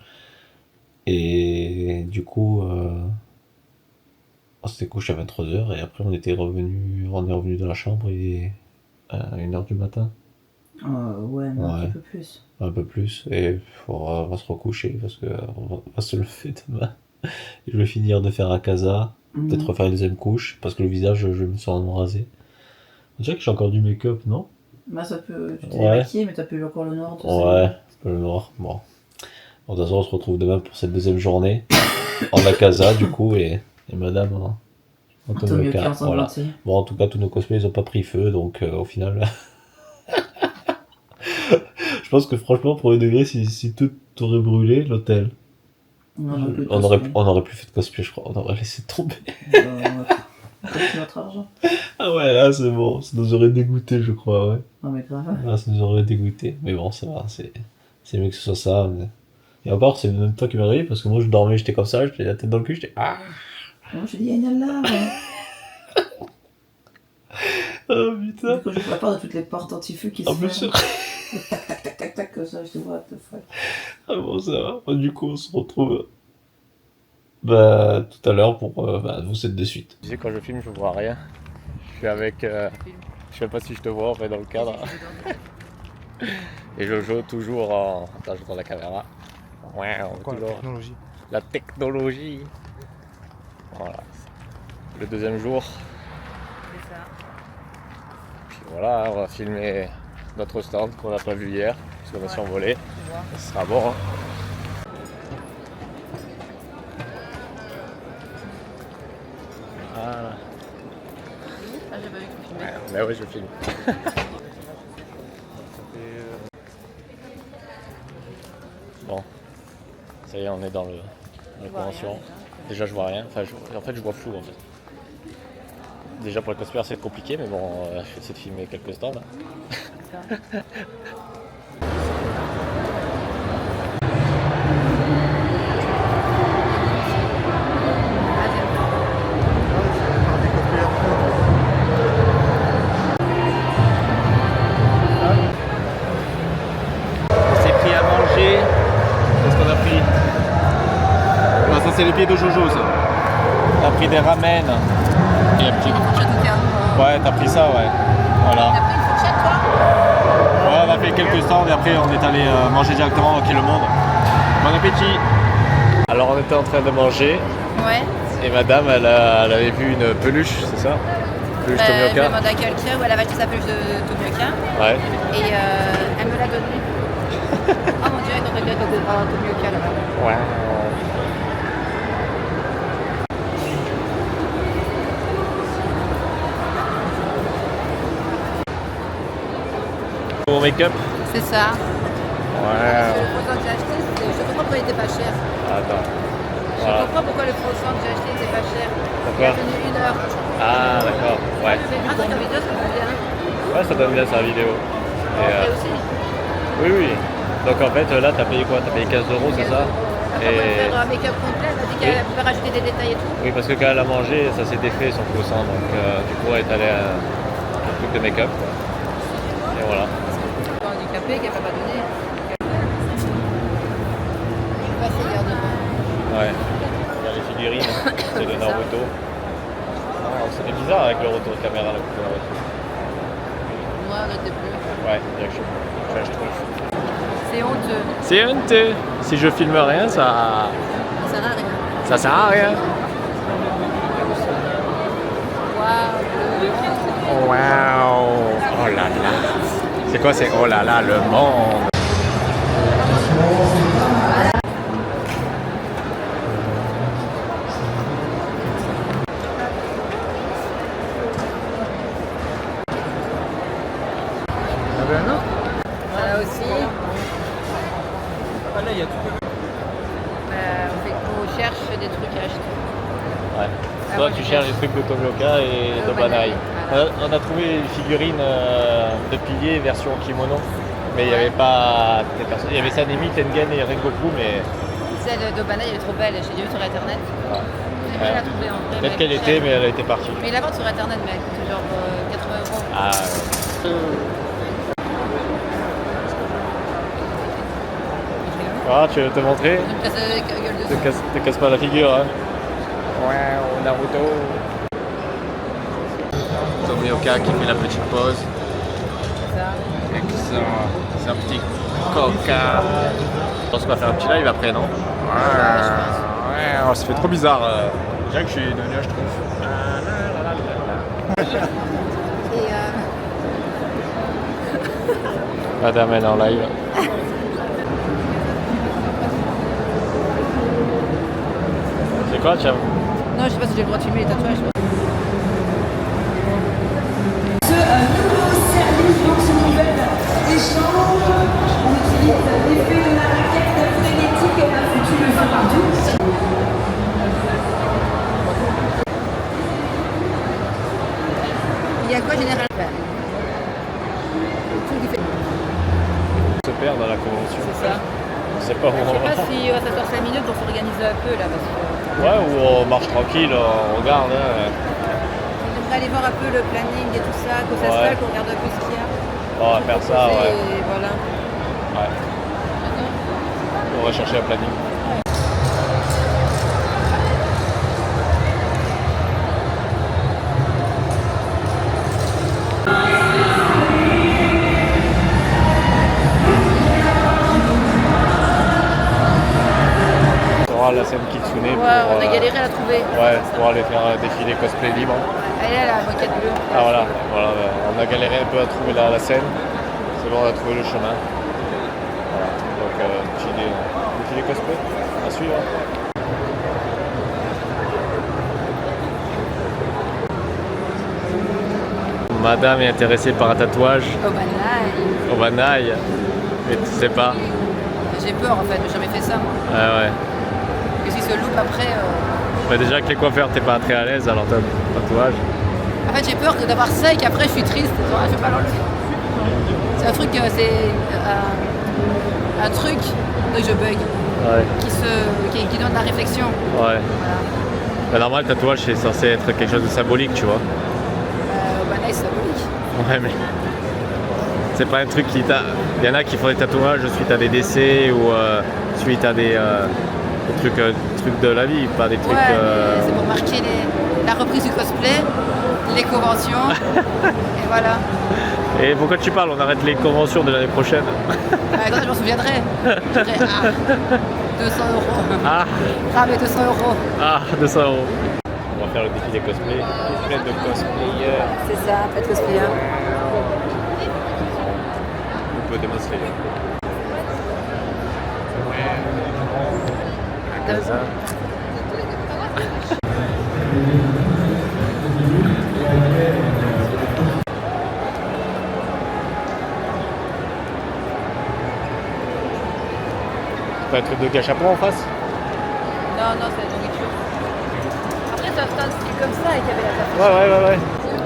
Et du coup, on s'était couché à 23h et après on est revenu dans la chambre et à 1h du matin.
Ouais, mais un
Ouais.
petit peu plus.
Un peu plus. Et on va se recoucher parce que on va se lever demain. Et je vais finir de faire à casa. Peut-être refaire une deuxième couche parce que le visage, je me sens rasé. On dirait que j'ai encore du make-up, non?
Bah, ça peut. Tu t'es
Ouais.
démaquillé, mais t'as pu encore le noir. Tout ça.
Ouais, un peu le noir. Bon. Bon, de toute façon, on se retrouve demain pour cette deuxième journée. En la casa, du coup, et madame. Hein, en
Tomioka
Tomioka, voilà.
ensanglanté.
Bon, en tout cas, tous nos cosplays, ils ont pas pris feu, donc au final. Je pense que franchement, pour le degré, si tout aurait brûlé, l'hôtel, on aurait plus fait de cosplay, je crois. On aurait laissé tomber.
On a pris notre argent.
Ah ouais, là, c'est bon. Ça nous aurait dégoûté, je crois, ouais.
Non, mais grave.
Là, ça nous aurait dégoûté. Mais bon, ça va, c'est mieux que ce soit ça. Mais... Et encore, c'est même toi qui m'as réveillé parce que moi, je dormais, j'étais comme ça, j'étais la tête dans le cul, j'étais ah.
Moi, je dis, il y a une alarme.
Oh putain.
Du coup, je vois pas de toutes les portes anti-feu qui se
En plus,
ferment. Tac, tac, tac, tac, tac, comme ça. Je dis, what the fuck.
ah bon, ça va. Bah, du coup, on se retrouve tout à l'heure pour vous cette de suite.
Tu sais, quand je filme, je vois rien. Je suis avec. Je sais pas si je te vois, en fait, dans le cadre. Et Jojo, toujours en. Attends, je prends la caméra. Ouais,
Quoi, la
toujours.
technologie?
La technologie. Voilà. Le deuxième jour.
C'est ça.
Puis voilà, on va filmer notre stand qu'on n'a pas vu hier, parce qu'on a survolé.
Tu vois.
Ce sera bon. Hein. Voilà.
Ah, j'ai pas vu que tu filmais.
Ouais, mais ouais, je filme. Bon, ça y est, on est dans la convention. Déjà, je vois rien. Enfin, en fait, je vois flou en fait. Déjà pour le cosplayer, c'est compliqué, mais bon, je vais essayer de filmer quelques stands. Hein. On s'est pris à manger. Qu'est-ce qu'on a pris?
Ah, ça, c'est les pieds de Jojo, ça.
On a pris des ramen. Et un petit... Ouais, t'as pris ça, ouais. Voilà.
T'as pris une fourchette, toi?
Ouais, on a fait quelques stands et après on est allé manger directement au Quai Le Monde. Bon appétit. Alors on était en train de manger
Ouais.
et madame elle avait vu une peluche, c'est ça? Peluche
Je
Tomioka.
demande à quelqu'un où elle avait acheté sa peluche de Tomioka.
Ouais.
Et elle me l'a donnée. Oh mon dieu, ils ont réglé Tomioka là-bas.
Ouais. Au make-up.
C'est ça.
Ouais.
Le croissant que j'ai acheté, je comprends pourquoi il était pas cher.
Attends.
Je
Voilà.
comprends pourquoi le croissant que j'ai acheté était pas cher.
Pourquoi?
Il a tenu 1 heure.
Ah d'accord. Ouais.
Ah, dans la vidéo, ça me bien.
Ouais, ça donne bien sa vidéo. Et,
Et aussi.
oui, oui. Donc en fait là t'as payé quoi? T'as payé 15 €, c'est ça?
Après, on va faire un make-up complet. Elle a dit qu'elle pouvait rajouter des détails et tout.
Oui, parce que quand elle a mangé, ça s'est défait son croissant, donc du coup elle est allée à un truc de make-up. Quoi. Et voilà.
Handicapé qu'elle ne peut pas donner. Je sais pas si elle garde.
Ouais. Il y a les figurines, c'est de Naruto. Ah, c'était bizarre avec le retour de caméra là, de Naruto.
Moi, arrêtez plus.
Ouais, il y a que je trouve.
C'est honteux.
C'est honteux. Si je filme rien, ça
Ça n'a rien.
ça sert à rien.
Waouh.
Waouh. Oh là là. C'est quoi? C'est oh là là, le monde.
Voilà aussi.
Ah, là, il y a tout.
On cherche des trucs à acheter.
Ouais.
Ah,
Toi,
moi,
tu
je
cherches
cherche.
des trucs de Tomioka et de Banai. On a trouvé une figurine de pilier version kimono, mais il n'y avait pas des personnes. Il y avait Sanemi, Tengen et Rengoku, mais
Celle d'Obana, elle est trop belle. J'ai vu sur internet. J'ai pas la trouver en vrai.
peut-être qu'elle était, mais elle a été partie.
Mais la vente sur internet, mais elle coûte genre 80 €.
Ah, ah, tu veux te montrer?
Je me casse la gueule dessus.
Te casse pas la figure, hein? Ouais, Naruto. Tomioka qui fait la petite pause.
c'est ça.
Excellent. C'est un petit coca. Je pense qu'on va faire un petit live après, non? Ouais, oh, ça fait trop bizarre. Déjà que je suis devenu, je trouve.
Et
Madame, elle est en live. C'est quoi, tiens?
non, je sais pas si j'ai le droit de filmer les tatouages.
Ce nouveau service dans ce nouvel échange, on utilise l'effet de la raquette frénétique et la future le partout.
Il y a quoi généralement?
Se perd dans la convention.
C'est ça.
On sait pas où
Je
on
sais
va.
pas si on va s'asseoir 5 minutes pour s'organiser un peu là parce que
Ouais, ou on marche tranquille, on regarde. Hein.
on devrait aller voir un peu le planning et tout ça, qu'on s'installe, qu'on regarde un peu ce qu'il y a.
On va faire ça, ouais.
Et voilà.
Ouais. On va chercher un planning. On aura la scène Kitsune
Ouais,
pour,
on a galéré à la trouver.
ouais, pour aller faire un défilé cosplay libre.
Elle est là, la moquette bleue.
Ah voilà, on a galéré un peu à trouver la scène. C'est bon, on a trouvé le chemin. Voilà, donc défilé cosplay à suivre. Madame est intéressée par un tatouage
Oh banal.
au Banaï, mais tu sais pas.
J'ai peur en fait, j'ai jamais fait ça moi.
Ouais, ouais.
Et si se loupe après.
Bah déjà avec les coiffeurs, t'es pas très à l'aise, alors t'as un tatouage.
En fait, j'ai peur d'avoir ça et qu'après je suis triste. Genre, je vais pas l'enlever. C'est un truc, c'est un truc, donc je bug,
Ouais.
qui donne de la réflexion.
Ouais.
Voilà.
Bah normal, le tatouage c'est censé être quelque chose de symbolique, tu vois.
Au banal, c'est symbolique.
Ouais, mais c'est pas un truc qui t'a. Il y en a qui font des tatouages suite à des décès ou suite à des trucs de la vie, pas des trucs.
Ouais, mais c'est pour marquer la reprise du cosplay, les conventions, et voilà.
Et pourquoi tu parles? On arrête les conventions de l'année prochaine.
Quand je m'en souviendrai. Je dirais, 200 €.
Ah,
Ah, mais 200 €.
ah, 200 €. On va faire le défilé cosplay. Plein de cosplayers.
C'est ça, faites cosplayer.
On peut démontrer. Pas un truc de gâchapon en face?
Non, non, c'est la nourriture. Après, c'est un stand qui est comme ça et qu'il y avait la table.
Ouais.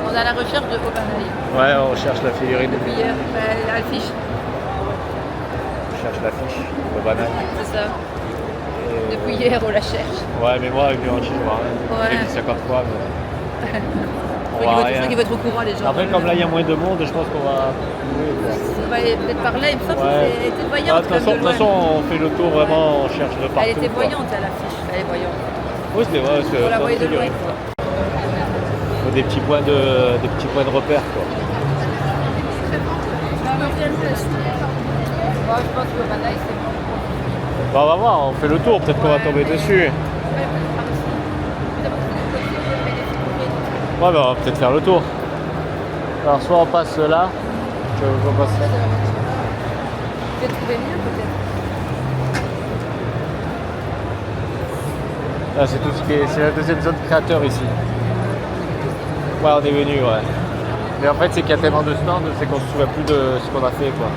On est à la recherche de Obanaï.
Ouais, on cherche la figurine.
Depuis hier, la fiche,
On cherche la fiche, le banane.
c'est ça.
Et-
Depuis hier, on la cherche.
Ouais, mais moi, avec le hanchi, je vois rien.
Ouais.
J'ai dit 50 fois, mais. On
Il
voit
faut
rien.
qu'il veut être au courant, les gens.
Après, comme là, il y a moins de monde, je pense qu'on va louer.
On va aller peut-être par là, il me semble
Ouais.
qu'elle était
De
voyante.
toute
comme de
façon,
loin.
on fait le tour vraiment, on cherche de partout.
Elle était
quoi.
voyante à la fiche, elle est voyante.
Oui, c'est vrai, c'est
On la
plein
voyait de loin.
figurines, quoi. Faut des petits points de repère, quoi.
Moi, je pense que Obanaï, c'est bon.
Bon, on va voir, on fait le tour, peut-être qu'on va tomber dessus. Ouais, bah, on va peut-être faire le tour. Alors, soit on passe là, on passe là.
J'ai trouvé mieux peut-être.
Là, c'est tout ce qui est. C'est la deuxième zone créateur ici. Ouais, on est venu, ouais. Mais en fait, c'est qu'il y a tellement de stands, c'est qu'on se souvient plus de ce qu'on a fait, quoi.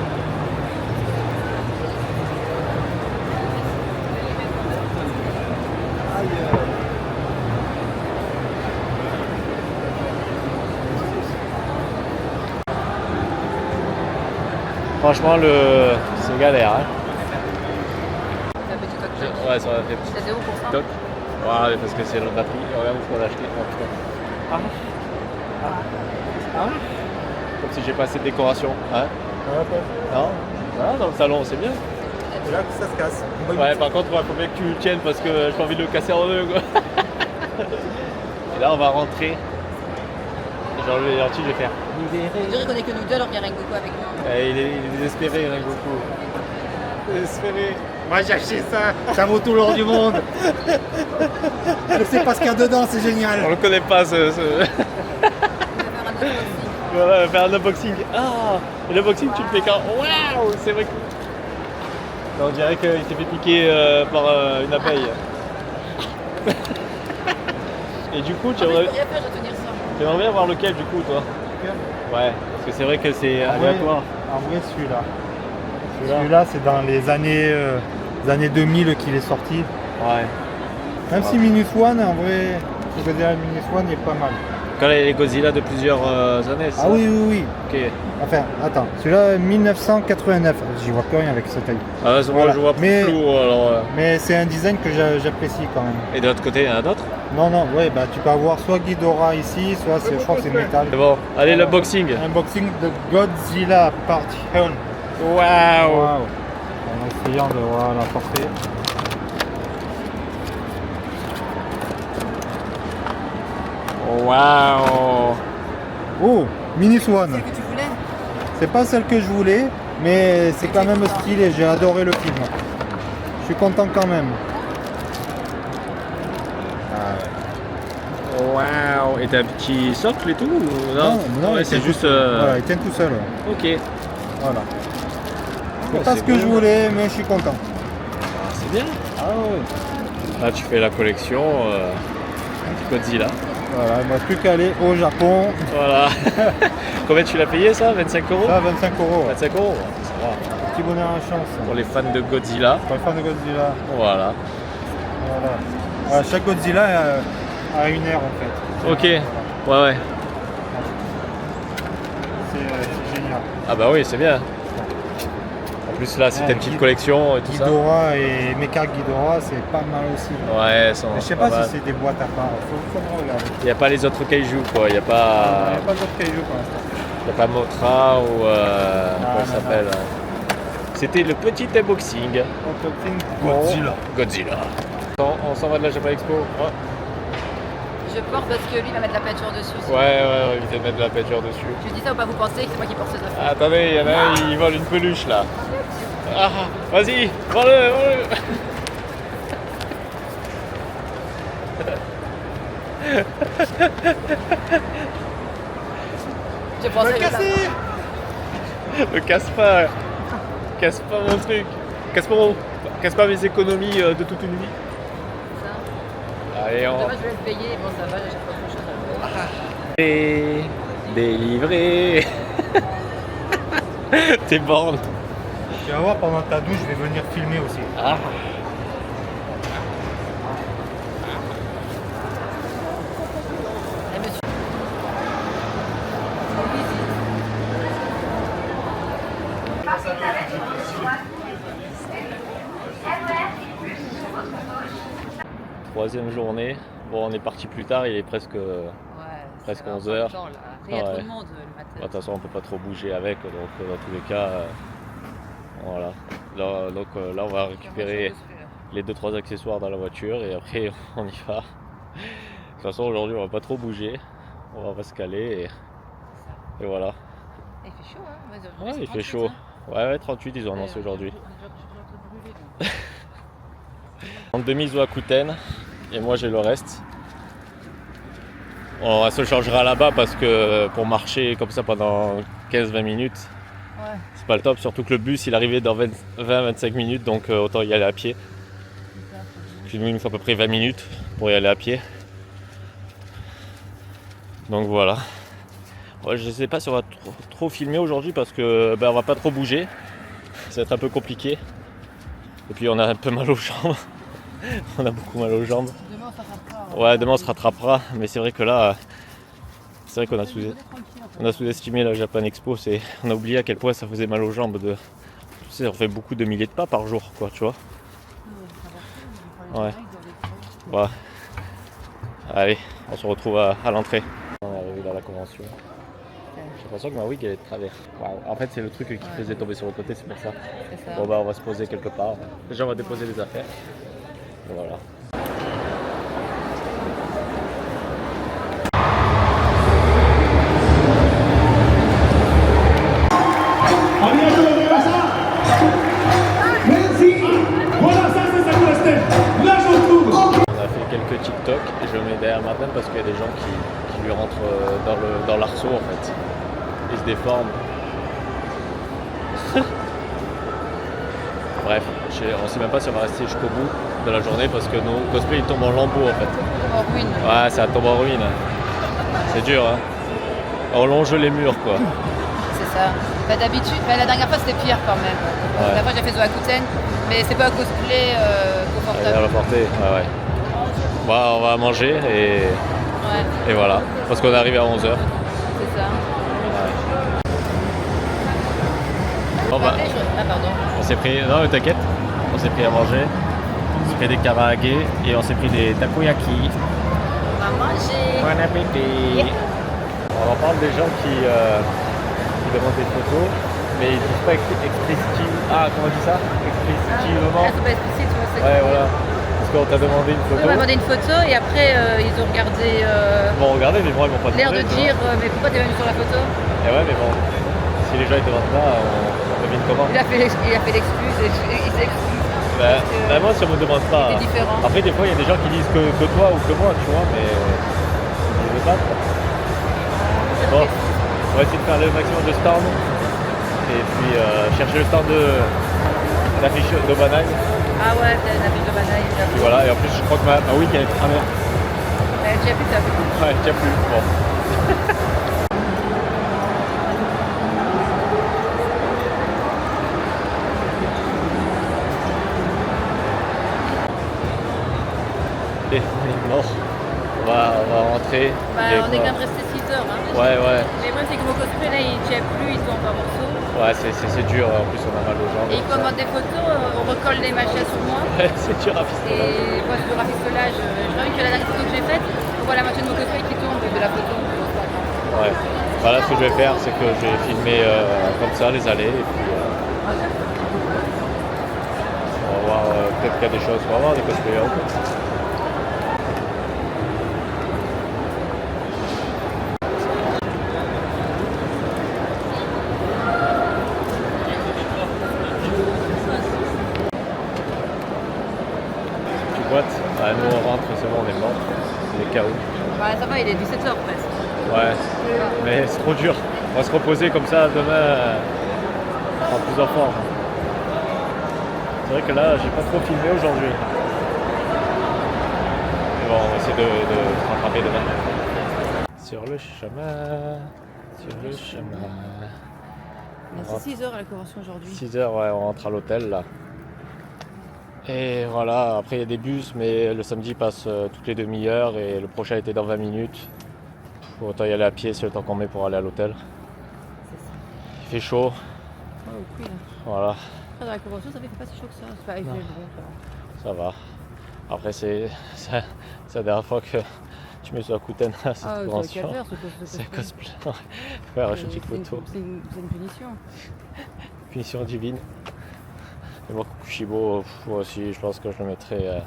Franchement, c'est galère, hein.
C'est un petit cocktail.
Ouais, ça va fait
C'est 0%.
toc. Ouais, parce que c'est le batterie. Regarde ce qu'on a acheté. Oh, putain. Comme si j'ai pas assez de décoration. Hein? Non? Ah, dans le salon, c'est bien.
C'est là que ça se casse.
Ouais, par contre, il faut bien que tu le tiennes parce que j'ai pas envie de le casser en deux, quoi. Et là, on va rentrer. Jean-Louis est gentil, je vais faire.
Je dirais qu'on est que nous deux alors qu'il y a Rengoku avec nous.
Il est désespéré, Rengoku. Désespéré.
Moi j'ai acheté ça, ça vaut tout l'or du monde. Je sais pas ce qu'il y a dedans, c'est génial.
On le connaît pas ce.
On va faire un unboxing.
Voilà, on va faire un unboxing. Ah, et l'unboxing tu le fais quand. Waouh, c'est vrai que. On dirait qu'il s'est fait piquer par une abeille. Et du coup, tu
Ah, mais je
aimerais
peux rien faire, je vais tenir ça.
bien voir lequel du coup, toi? Ouais, parce que c'est vrai que c'est
En vrai,
aléatoire.
en vrai, celui-là. Celui-là, c'est dans les années 2000 qu'il est sorti.
Ouais.
Même si Minus One, en vrai, je veux dire, Minus One il est pas mal.
Quand les Godzilla de plusieurs années, c'est
Ah
ça?
oui, oui, oui.
Ok.
Enfin, attends, celui-là, 1989. J'y vois que rien avec cette taille.
Ah, moi
Voilà.
je vois plus
Mais-
flou alors.
Mais c'est un design que j'apprécie quand même.
Et de l'autre côté, il y en a d'autres?
Non, non, ouais, bah tu peux avoir soit Ghidorah ici, soit je crois que c'est métal.
C'est bon, allez, l'unboxing.
Unboxing de Godzilla Part 1.
Waouh!
Waouh. En essayant de voilà, porter.
Waouh!
Oh, Minus One.
Celle que tu voulais?
C'est pas celle que je voulais, mais c'est quand même stylé. J'ai adoré le film. Je suis content quand même.
Waouh! Et t'as un petit socle et tout? Ou
Non, non,
ouais,
il
c'est
tient
juste.
tout seul. Voilà, il tient tout seul.
Ok.
Voilà.
Oh,
C'est pas
c'est
ce que
beau.
je voulais, mais je suis content.
Ah, c'est bien.
Ah ouais.
Là, tu fais la collection Godzilla.
Voilà, il ne reste plus qu'à aller au Japon.
Voilà. Combien tu l'as payé ça? 25 €?
Ça, 25 €.
25 €, ouais, ça va.
Petit bonheur à chance.
Pour les fans de Godzilla.
Pour les fans de Godzilla.
Voilà.
Voilà. Voilà, chaque Godzilla a une ère en fait.
Ok. Ouais, ouais.
C'est génial.
Ah bah oui, c'est bien. En plus là, c'est
Ouais,
une petite collection et tout ça.
Ghidorah et Mecha Ghidorah, c'est pas mal aussi.
Ouais, ça
Mais je sais pas si c'est des boîtes à part. Faut regarder.
Il n'y a pas les autres kaiju quoi. Il n'y a
Il n'y
pas.
a pas d'autres kaiju pour l'instant.
Il n'y a pas Mothra ou. Comment ça
non,
s'appelle C'était le petit unboxing.
Unboxing
Godzilla. On s'en va de la Japan Expo. Ouais,
Je porte parce que lui va mettre la peinture dessus.
ouais, on va éviter de mettre de la peinture dessus.
Je dis ça ou pas vous pensez que c'est moi qui porte cette affaire?
Ah, attendez, il y en a un, il vole une peluche là. Ah, vas-y, vole-le, vole-le.
Je pensais que ça.
Me casse pas. Casse pas mon truc. Casse pas mes économies de toute une vie.
Ça.
Allez, on
Dommage, je vais le payer. Bon, ça va, j'ai pas autre chose à faire.
délivré. T'es borne.
Tu vas voir, pendant ta douche, je vais venir filmer aussi.
Ah.
Eh, monsieur.
Troisième journée. Bon, on est parti plus tard, il est presque. Presque
ça va
11
prendre
heures.
le temps, là. Après, il y a trop
Ouais.
de monde le matin.
De toute façon, on peut pas trop bouger avec, donc dans tous les cas, voilà. Là, donc là, on va récupérer les 2-3 accessoires dans la voiture et après, on y va. De toute façon, aujourd'hui, on va pas trop bouger. On va se caler et voilà.
Il fait chaud, hein?
Ouais,
c'est
il fait
38,
chaud.
hein.
Ouais, 38, ils ont annoncé aujourd'hui.
J'ai brûlé,
En demi Zoakuten et moi j'ai le reste. On se changera là-bas parce que pour marcher comme ça pendant 15-20 minutes,
Ouais.
c'est pas le top. Surtout que le bus il arrivait dans 20-25 minutes, donc autant y aller à pied. Puis nous il nous faut à peu près 20 minutes pour y aller à pied. Donc voilà. Ouais, je sais pas si on va trop filmer aujourd'hui parce que on va pas trop bouger. Ça va être un peu compliqué. Et puis on a un peu mal aux jambes. On a beaucoup mal aux jambes.
Demain, on s'attrapera.
Ouais, demain on se rattrapera, mais c'est vrai que là, c'est vrai qu'on a sous-estimé la Japan Expo. On a oublié à quel point ça faisait mal aux jambes. Tu sais, on fait beaucoup de milliers de pas par jour, quoi, tu vois. Ouais. Ouais. Allez, on se retrouve à l'entrée. On est arrivé dans la convention. J'ai l'impression que ma wig elle est de travers. Waouh. En fait, c'est le truc qui faisait tomber sur le côté, c'est pour ça.
C'est ça.
Bon bah on va se poser quelque part. Déjà on va déposer les affaires. Et voilà. en fait. Il se déforme. Bref, on sait même pas si on va rester jusqu'au bout de la journée parce que nos cosplays ils tombent en lambeaux en fait.
En ruine.
Ouais, ça tombe en ruine. C'est dur, hein. On longe les murs, quoi.
C'est ça. Bah, d'habitude, la dernière fois c'était pire quand même.
Ouais.
La fois j'ai fait Zoakuten, mais c'est pas un cosplay
On va
confortable.
la porter, ouais. On va manger
Ouais,
et voilà. Parce qu'on est arrivé à 11h.
c'est ça.
Bon, bah,
Après, ah pardon.
on s'est pris. Non, mais t'inquiète. On s'est pris à manger. On s'est pris des karaage et on s'est pris des takoyaki.
On va manger.
Bon appétit. On en parle des gens qui demandent des photos, mais ils disent pas explicitement. Ah, comment on dit ça? Explicitement.
Ah, c'est pas explicite, tu vois. c'est
Ouais,
que-
voilà. Parce qu'on t'a demandé une
On
photo.
m'a demandé une photo et après ils ont regardé
Bon, regardez, mais moi, ils m'ont pas
l'air
demandé,
de
tu
dire mais pourquoi t'es venu sur la photo.
vois. Et ouais, mais bon, si les gens étaient là, on devine comment.
Il a fait l'excuse et il s'est excusé.
Bah, moi, ça me demande pas.
C'était différent.
Après, des fois, il y a des gens qui disent que toi ou que moi, tu vois, mais je ne veux pas. Quoi. Bon, on va essayer de faire le maximum de stands et puis chercher le stand de l'affiche de Banagne.
Ah ouais, t'as une affiche de banaille.
Et voilà, et en plus, je crois que ma wig elle est travers.
Tu as plus ça.
Ouais, il n'y a plus. Bon. Et on est mort. On va rentrer.
Bah,
Et
on est
quoi.
quand même resté 6 heures. Hein.
Ouais, ouais.
Mais le problème, c'est que mon cosplay là, il tient plus, il tombe en morceaux.
Ouais, c'est dur. En plus, on a mal aux jambes.
Et il commande des photos, on recolle les machins sur moi.
C'est dur à pistolet.
Et moi, sur le rafistolage, je vois que la dernière photo que j'ai faite, on voit la moitié de mon cosplay qui tombe de la photo.
Ouais. Voilà, ce que je vais faire, c'est que je vais filmer comme ça les allées et puis on va voir peut-être qu'il y a des choses, on va voir des cosplayers. Tu boîtes, ah, nous on rentre, c'est bon, on est mort, on est KO.
Bah, ça va, il est 17h presque.
Ouais, mais c'est trop dur. On va se reposer comme ça demain en plus en forme. C'est vrai que là, j'ai pas trop filmé aujourd'hui. Mais bon, on va essayer de se rattraper demain. Sur le chemin, sur le chemin.
C'est 6 heures à la convention aujourd'hui.
6h, ouais, on rentre à l'hôtel là. Et voilà, après il y a des bus, mais le samedi passe toutes les demi-heures et le prochain était dans 20 minutes. Autant y aller à pied, c'est le temps qu'on met pour aller à l'hôtel. Il fait chaud,
Oh, cool.
voilà,
Après, dans la convention, ça fait pas si chaud que ça. C'est pas, il fait bon,
ça va. Après c'est la dernière fois que je me suis à Kouten à cette
Ah, c'est le
convention.
calvaire, ce
C'est
cosplay.
cosplay. Ouais, ouais, je
C'est
petite photo.
c'est une punition.
Punition divine. Et moi, Kukushibo, moi aussi, je pense que je le mettrai
Là,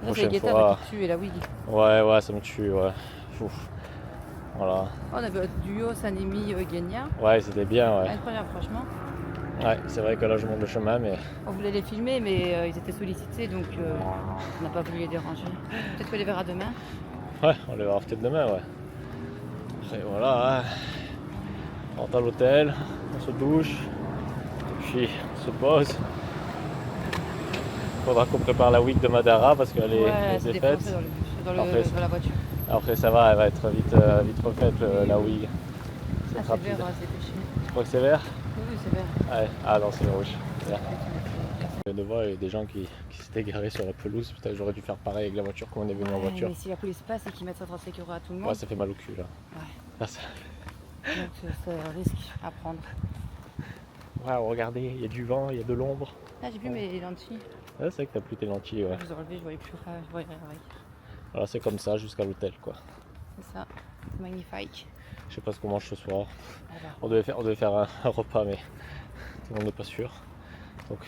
c'est
prochaine
Guetta
fois.
qui tue et la wig.
Ouais, ça me tue, ouais. Ouf. Voilà.
On avait un duo Sanemi Genya.
Ouais, c'était bien, ouais.
Incroyable, franchement.
Ouais, c'est vrai que là, je monte le chemin, mais
On voulait les filmer, mais ils étaient sollicités, donc on n'a pas voulu les déranger. Peut-être qu'on les verra demain.
ouais, on les verra peut-être demain, ouais. Après, voilà, hein. On rentre à l'hôtel, on se douche, puis on se pose. Faudra qu'on prépare la week de Madara parce qu'elle est
c'est
défaite.
défoncé
Après,
dans la voiture.
Après, ça va, elle va être vite refaite, la wig.
Ah, c'est
rapide.
vert, c'est péché.
Tu crois que c'est vert?
Oui, c'est vert.
Ouais. Ah non, c'est rouge. Vert. Devant, il y a des gens qui s'étaient garés sur la pelouse. Putain, j'aurais dû faire pareil avec la voiture quand on est venu en
Ouais,
voiture.
mais si la police passe et qu'ils mettent 135 € à tout le monde,
Ouais, ça fait mal au cul là.
Ouais.
Là, ça-
donc c'est un risque à prendre.
Ouais, regardez, il y a du vent, il y a de l'ombre.
Là, j'ai plus mes lentilles.
Ouais, c'est vrai que t'as plus tes lentilles, ouais.
Je les ai enlevées, je voyais plus rien, je voyais rien avec.
Voilà, c'est comme ça jusqu'à l'hôtel, quoi.
C'est ça, c'est magnifique.
Je sais pas ce qu'on mange ce soir.
Voilà.
On devait faire un repas, mais tout le monde n'est pas sûr. Donc,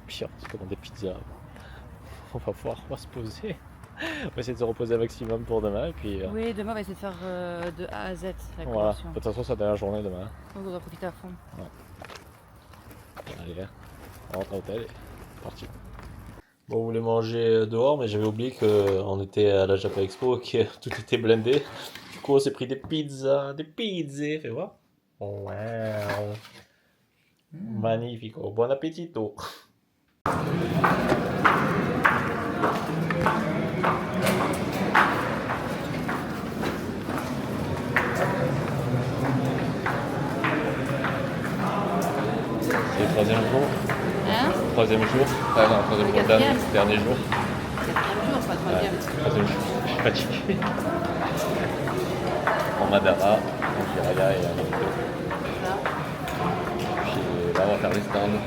pire, on se commande des pizzas. On va voir, on va se poser. On va essayer de se reposer un maximum pour demain. Et puis,
Oui, demain on va essayer de faire de A à Z la
voilà.
convention.
De toute façon, c'est la dernière journée demain.
Donc on va profiter à fond.
Allez, on rentre à l'hôtel et parti.
Bon, on voulait manger dehors, mais j'avais oublié qu'on était à la Japan Expo et que tout était blindé. Du coup, on s'est pris des pizzas. Fais voir. Wow. Magnifico. Buon appetito. C'est le troisième jour.
Hein?
Troisième jour. Ah non, troisième jour.
Quatrième.
Dernier jour.
Quatrième jour, pas troisième.
Troisième jour. Je suis fatigué. En Madara, en Jiraya et en Naruto.
Ça.
Puis là, on va faire les stands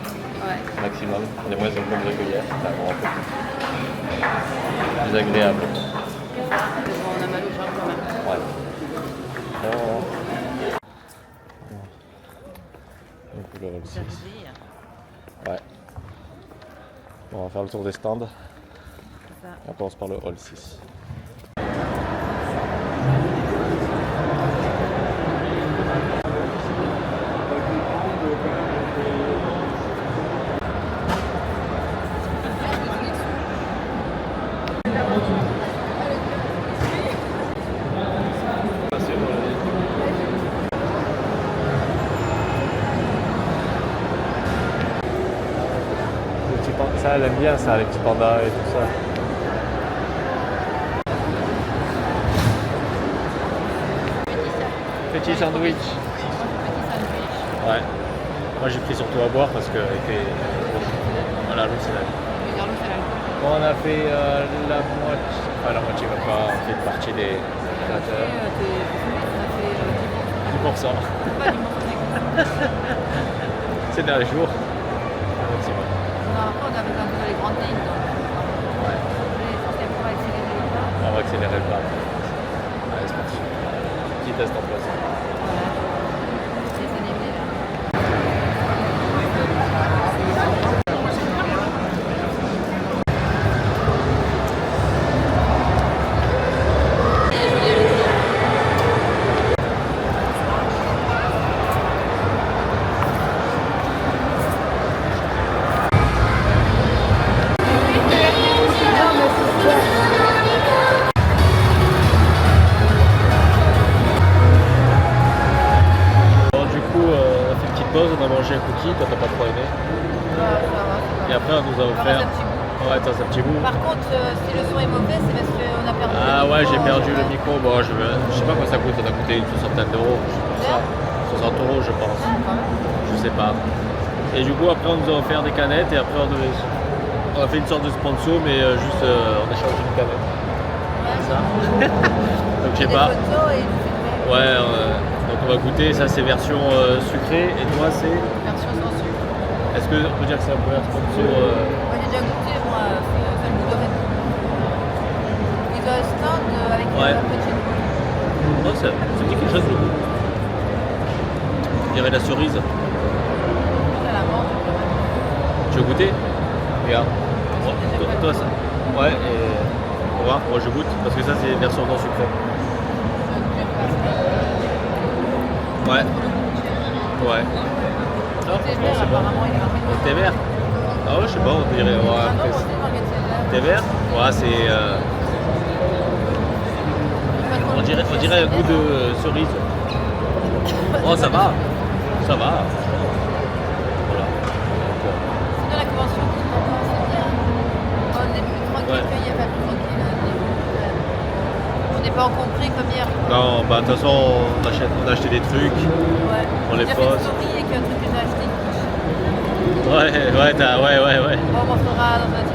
Ouais.
maximum. On est moins encombrés que hier. Ça va un peu plus agréable.
C'est ça. Mais bon, on a mal aux jambes quand même.
Ouais. Oh. Donc, le hall 6.
Ça veut dire.
Ouais. Bon, on va faire le tour des stands.
Ça.
On commence par le hall 6. Ça, elle aime bien ça, les petits pandas et tout ça. Petit sandwich.
Petit sandwich.
Ouais. Moi j'ai pris surtout à boire parce que voilà, l'eau c'est la vie.
Je veux dire, l'eau, c'est l'alcool.
Bon, on a fait la moitié, enfin la moitié même pas, on fait une partie des créateurs.
Ça fait
10%.
10%. Pas 10%.
C'est dans les jours. Maximum.
Non, après, on avait quand même les grandes lignes. Donc,
Ouais.
on va accélérer les pas.
On va accélérer le pas. Ouais, c'est parti. Petit test en place.
Voilà. C'est animé là.
Bon, du coup, on a fait une petite pause, on a mangé un cookie, toi t'as pas trop aimé. Et après, on nous a offert. Ouais, t'as un petit bout.
Par contre, si le son est mauvais, c'est parce qu'on a perdu
Ah
le
ouais,
micro.
j'ai perdu le micro. Bon, je sais pas quoi ça coûte, ça a coûté une soixantaine d'euros. Ça. 60 euros, je pense. Je sais pas. Et du coup, après, on nous a offert des canettes et après, on a fait une sorte de sponsor, mais juste on a changé une canette. Ça. Donc, je sais pas. Ouais, donc on va goûter. Ça, c'est version sucrée et toi, c'est.
Version sans sucre.
Est-ce qu'on peut dire que c'est un peu un sponsor
Moi j'ai déjà goûté, moi, c'est le goût de Red Bull. Ils ont un stand avec
Ouais.
un petit goût.
Non, ça me dit quelque chose le goût. On dirait la cerise.
À la menthe.
Tu veux goûter? Regarde. Toi, ça. Ouais, et on va voir, moi je goûte parce que ça c'est version non sucrée. Ouais. Ouais. Non,
Thé
franchement
vert,
c'est bon.
apparemment, il est marqué.
Le thé vert? Ah ouais, je sais pas, on dirait. Ouais,
Ah non,
après,
c'est marqué thé
thé vert? Ouais, c'est.
vert.
On dirait un goût de cerise. Oh, ça va. Ça va. Voilà.
Sinon, la convention qui est encore, c'est bien. On est plus tranquille
Ouais.
qu'il y a pas plus tranquille. On n'est pas encombré comme hier.
Non, bah de toute façon, on a acheté des trucs.
Ouais.
On les
J'ai fait
pose.
une story avec un truc que j'ai acheté.
Ouais.
Bon, on fera dans une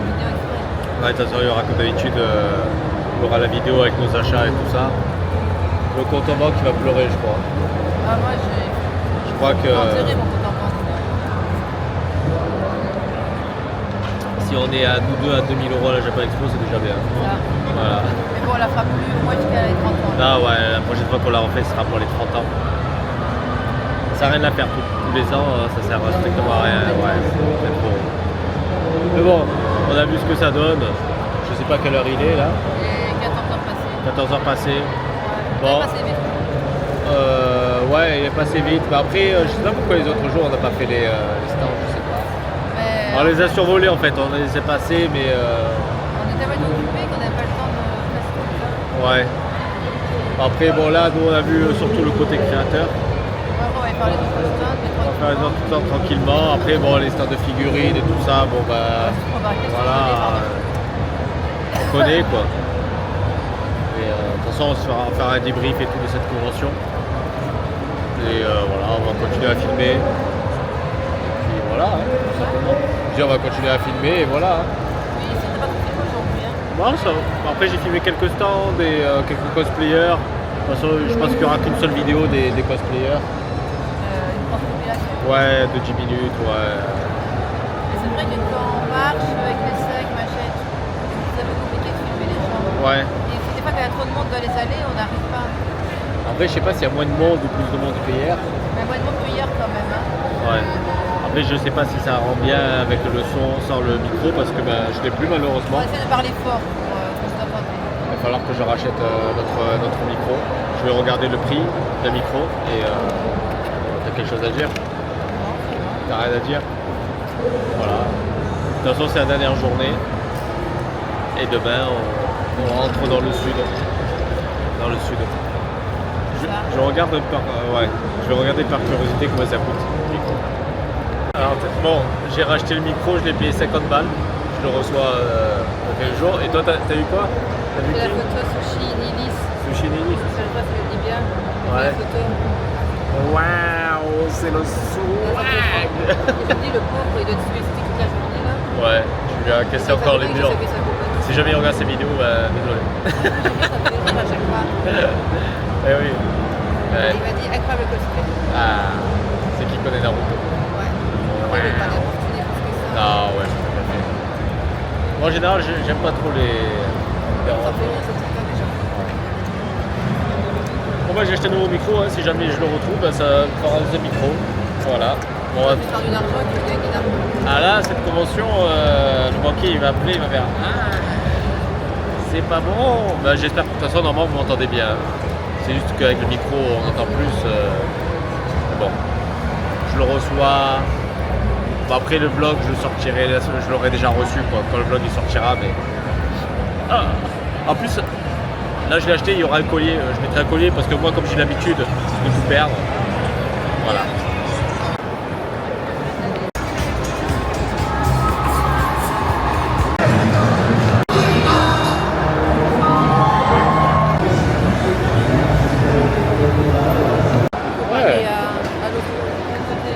vidéo exprès.
Ouais, de toute façon, il y aura comme d'habitude, il y aura la vidéo avec nos achats et tout ça. Le compte en banque qui va pleurer, je crois.
Ah, moi j'ai.
Je crois que
enterré mon compte en banque.
si on est à nous deux à 2000 € à la Japan Expo, c'est déjà bien.
Ça.
Voilà.
Mais bon, on la fera plus au moins jusqu'à les 30 ans.
Là, ouais, la prochaine fois qu'on la refait, ce sera pour les 30 ans. Ça n'a rien à faire tous les ans, ça sert strictement à rien. Ouais, c'est trop. Mais bon, on a vu ce que ça donne. Je sais pas quelle heure il est là.
Et 14 heures passées.
14 heures passées.
Ouais.
Bon.
Passé vite.
Ouais, il est passé vite. Mais après, je sais pas pourquoi les autres jours on n'a pas fait les stands, je sais pas.
Mais
On les a survolés en fait, on les a passés, mais
On était tellement occupés qu'on n'avait pas le temps de faire ce truc-là.
ouais. Après, bon, là, nous on a vu surtout le côté créateur.
Ouais, on va parler de Boston, mais
On va faire les autres tout le temps tranquillement. Après, bon, les stands de figurines et tout ça, bon, bah.
on va arrêter de
Voilà, on connaît quoi. Et de toute façon, on va faire un débrief et tout de cette convention. Et voilà, on va continuer à filmer. Et voilà, hein, tout simplement. Je veux dire, on va continuer à filmer et voilà. Hein.
Oui, c'était pas compliqué aujourd'hui. Hein.
Bon, après, j'ai filmé quelques stands et quelques cosplayers. De toute façon, je pense qu'il n'y aura qu'une seule vidéo des cosplayers.
Une grosse population.
Ouais, de 10 minutes, ouais.
Mais c'est vrai que quand on marche avec les sacs, machin, c'est un peu compliqué de filmer les gens.
Ouais.
Et des fois, quand il y a trop de monde dans les allées, on n'arrive pas.
Après, je sais pas s'il y a moins de monde ou plus de monde qu'hier.
Mais moins de monde que hier quand même. Hein.
Ouais. Après, je sais pas si ça rend bien avec le son sans le micro parce que ben, je l'ai plus
On
malheureusement.
va essayer de parler fort pour se entendre.
Il va falloir que je rachète notre micro. Je vais regarder le prix d'un micro et t'as quelque chose à dire? T'as rien à dire? Voilà. De toute façon, c'est la dernière journée. Et demain, on rentre dans le sud. Dans le sud. Je regarde par, ouais, je vais regarder par curiosité comment ça coûte. Le micro. Alors, bon, j'ai racheté le micro, je l'ai payé 50 balles. Je le reçois dans quelques jours. Et toi, t'as eu quoi? T'as vu
C'est la
qui?
photo Sushi Nilis.
Sushi Nini.
Je sais pas si elle dit bien.
Ouais.
La photo.
Waouh, c'est le swag.
Et je me dis, le pauvre, il doit se visiter toute la journée là.
Ouais, je lui ai encaissé encore les murs. Si jamais il regarde ces vidéos, désolé.
Ça fait rire à chaque fois.
Eh oui. Ouais.
Il m'a dit incroyable cosplay.
Ah, c'est qui connaît Naruto.
Ouais. Il veut pas n'importe qui plus que ça.
Ah ouais, tout à fait. Moi en général, j'aime pas trop les
Ça fait rire ce truc-là déjà.
Bon bah j'ai acheté un nouveau micro, hein. Si jamais je le retrouve, bah, ça fera un deuxième micro. Voilà. Bon,
On va plus faire du argent que de l'argent.
ah là, cette convention, le banquier il va appeler, il va faire ah, c'est pas bon. Bah, j'espère que de toute façon, normalement, vous m'entendez bien. C'est juste qu'avec le micro, on entend plus. Bon, je le reçois. Bon, après le vlog, je le sortirai, je l'aurai déjà reçu quoi, quand le vlog il sortira. Mais ah. En plus, là je l'ai acheté, il y aura un collier. Je mettrai un collier parce que moi, comme j'ai l'habitude de tout perdre, voilà.
Et à l'autre côté.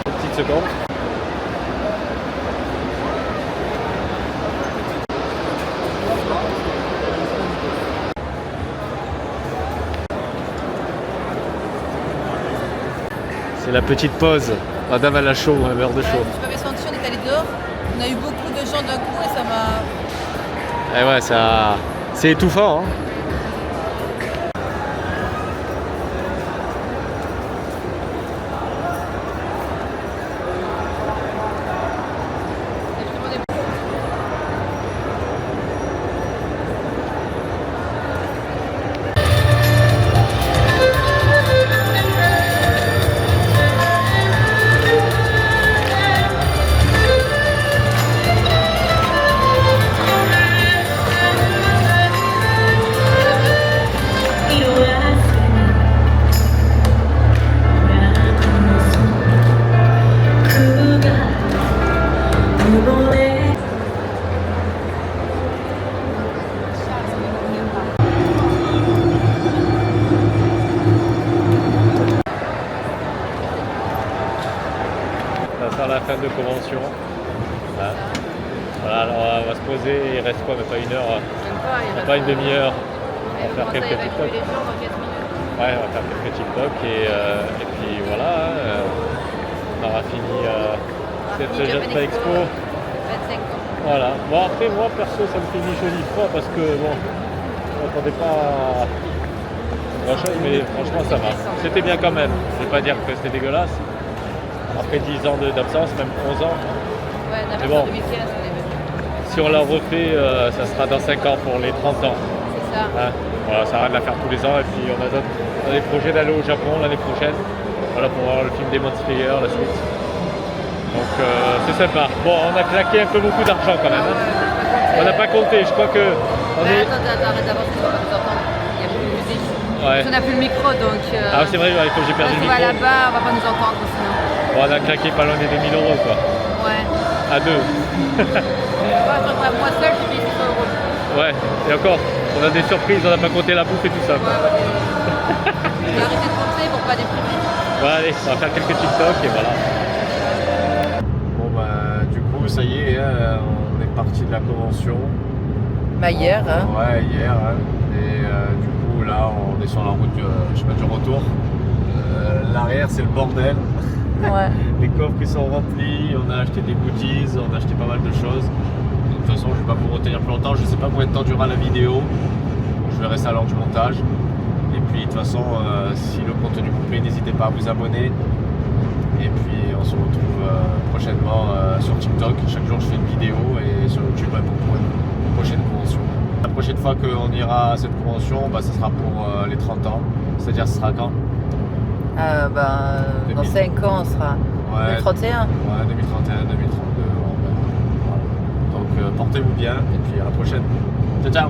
Petite seconde. C'est la petite pause. Madame elle a chaud, un verre de chaud.
Je m'avais senti, on est allé dehors. On a eu beaucoup de gens d'un coup et ça m'a.
Et ouais, ça, c'est étouffant. Hein. On va faire la fin de convention. Hein. Voilà, alors on va se poser, il reste quoi, mais pas une heure, pas une demi-heure. On va faire quelques TikTok. Ouais, on va faire quelques TikTok et puis voilà, hein, on aura fini cette Japan Expo.
25 ans.
Voilà. Bon après moi perso ça me fait ni chaud ni froid parce que bon, je m'attendais pas à grand chose mais franchement ça va. C'était bien quand même. Je vais pas dire que c'était dégueulasse. Après 10 ans d'absence, même 11 ans.
Ouais,
Mais bon.
2015, on est venu.
Si on la refait, ça sera dans 5 ans pour les 30 ans.
C'est ça.
Hein, voilà, ça arrête de la faire tous les ans et puis on a des projets d'aller au Japon l'année prochaine. Voilà, pour voir le film Demon Slayer, la suite. Donc c'est sympa. Bon, on a claqué un peu beaucoup d'argent quand même. Hein. On n'a pas compté, je crois que...
Attends, arrête d'avancer, on va pas nous entendre. Il y a plus de musique.
Ouais.
On n'a plus le micro, donc...
Ah c'est vrai, il faut que j'ai perdu le
on va
micro.
là-bas, on va pas nous entendre sinon.
Bon, on a claqué pas loin des 2000 € quoi.
Ouais.
À deux.
Moi seul, j'ai mis 6 €.
Ouais, et encore, on a des surprises, on n'a pas compté la bouffe et tout ça. Quoi.
J'ai arrêté de compter pour pas déprimer.
Bon allez, on va faire quelques TikTok et voilà. Bon bah du coup ça y est, on est parti de la convention.
Bah hier, hein.
Ouais, hier. Hein. Et du coup là on est sur la route du retour. L'arrière c'est le bordel.
Ouais.
Les coffres qui sont remplis, on a acheté des goodies, on a acheté pas mal de choses. De toute façon je vais pas vous retenir plus longtemps, je sais pas combien de temps durera la vidéo. Je verrai ça lors du montage. Et puis de toute façon, si le contenu vous plaît, n'hésitez pas à vous abonner. Et puis on se retrouve prochainement sur TikTok. Chaque jour je fais une vidéo et sur YouTube pour une prochaine convention. La prochaine fois qu'on ira à cette convention, bah, ce sera pour les 30 ans. C'est-à-dire ce sera quand
Dans 5 ans, on sera 2031.
Ouais, 2031, 2032. Voilà. Donc portez-vous bien et puis à la prochaine. Ciao ciao.